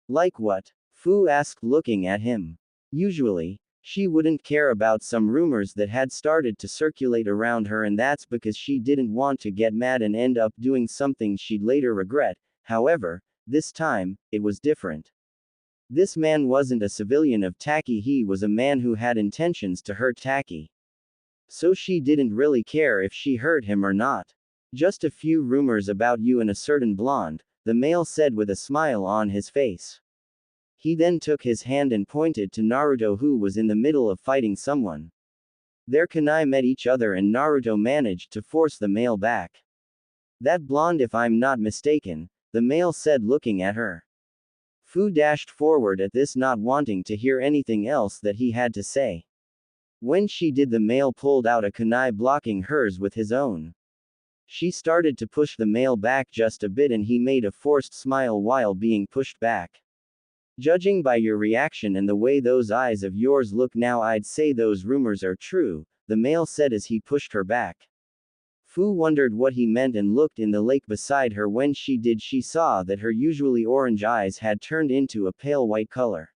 Like what? Fu asked, looking at him. Usually, she wouldn't care about some rumors that had started to circulate around her, and that's because she didn't want to get mad and end up doing something she'd later regret. However, this time, it was different. This man wasn't a civilian of Taki, he was a man who had intentions to hurt Taki. So she didn't really care if she hurt him or not. Just a few rumors about you and a certain blonde, the male said with a smile on his face. He then took his hand and pointed to Naruto, who was in the middle of fighting someone. Their kunai met each other and Naruto managed to force the male back. That blonde, if I'm not mistaken, the male said looking at her. Fu dashed forward at this, not wanting to hear anything else that he had to say. When she did, the male pulled out a kunai blocking hers with his own. She started to push the male back just a bit and he made a forced smile while being pushed back. Judging by your reaction and the way those eyes of yours look now, I'd say those rumors are true, the male said as he pushed her back. Fu wondered what he meant and looked in the lake beside her. When she did, she saw that her usually orange eyes had turned into a pale white color.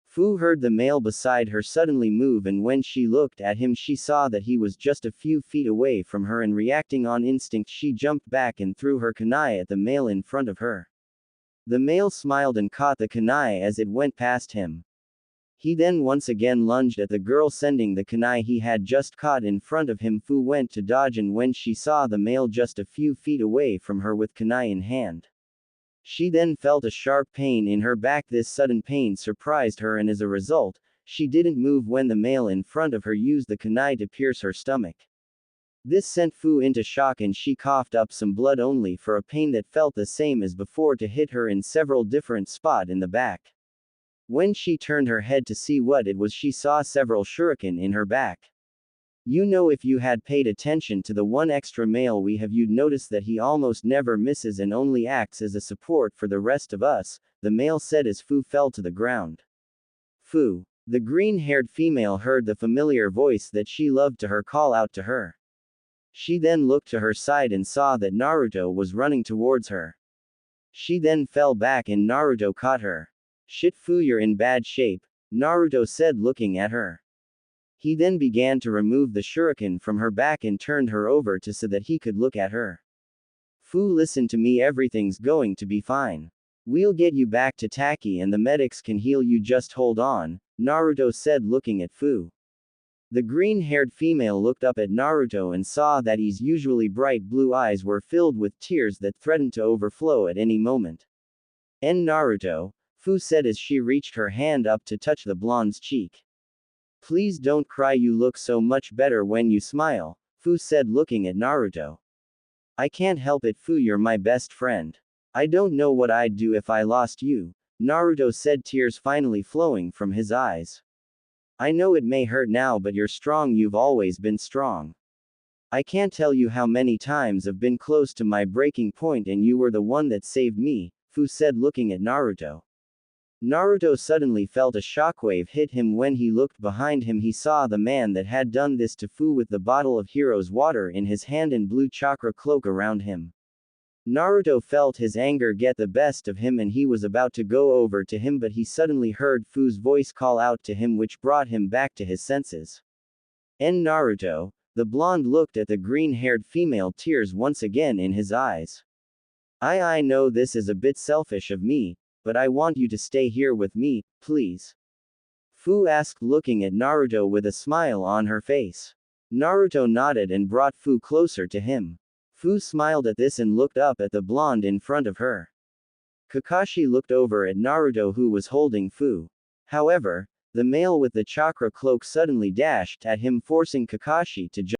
Fu heard the male beside her suddenly move, and when she looked at him she saw that he was just a few feet away from her, and reacting on instinct she jumped back and threw her kunai at the male in front of her. The male smiled and caught the kunai as it went past him. He then once again lunged at the girl, sending the kunai he had just caught in front of him. Fu went to dodge, and when she saw the male just a few feet away from her with kunai in hand, she then felt a sharp pain in her back. This sudden pain surprised her, and as a result, she didn't move when the male in front of her used the kunai to pierce her stomach. This sent Fu into shock and she coughed up some blood, only for a pain that felt the same as before to hit her in several different spots in the back. When she turned her head to see what it was, she saw several shuriken in her back. You know, if you had paid attention to the one extra male we have, you'd notice that he almost never misses and only acts as a support for the rest of us, the male said as Fu fell to the ground. Fu, the green-haired female, heard the familiar voice that she loved to her call out to her. She then looked to her side and saw that Naruto was running towards her. She then fell back and Naruto caught her. Shit, Fu, you're in bad shape, Naruto said looking at her. He then began to remove the shuriken from her back and turned her over to so that he could look at her. Fu, listen to me, everything's going to be fine. We'll get you back to Taki and the medics can heal you, just hold on, Naruto said looking at Fu. The green-haired female looked up at Naruto and saw that his usually bright blue eyes were filled with tears that threatened to overflow at any moment. Naruto, Fu said as she reached her hand up to touch the blonde's cheek. Please don't cry, you look so much better when you smile, Fu said looking at Naruto. I can't help it, Fu, you're my best friend. I don't know what I'd do if I lost you, Naruto said, tears finally flowing from his eyes. I know it may hurt now, but you're strong, you've always been strong. I can't tell you how many times I've been close to my breaking point and you were the one that saved me, Fu said looking at Naruto. Naruto suddenly felt a shockwave hit him. When he looked behind him, he saw the man that had done this to Fu with the bottle of hero's water in his hand and blue chakra cloak around him. Naruto felt his anger get the best of him and he was about to go over to him, but he suddenly heard Fu's voice call out to him, which brought him back to his senses. Naruto, the blonde looked at the green-haired female, tears once again in his eyes. I know this is a bit selfish of me, but I want you to stay here with me, please. Fu asked looking at Naruto with a smile on her face. Naruto nodded and brought Fu closer to him. Fu smiled at this and looked up at the blonde in front of her. Kakashi looked over at Naruto, who was holding Fu. However, the male with the chakra cloak suddenly dashed at him, forcing Kakashi to jump.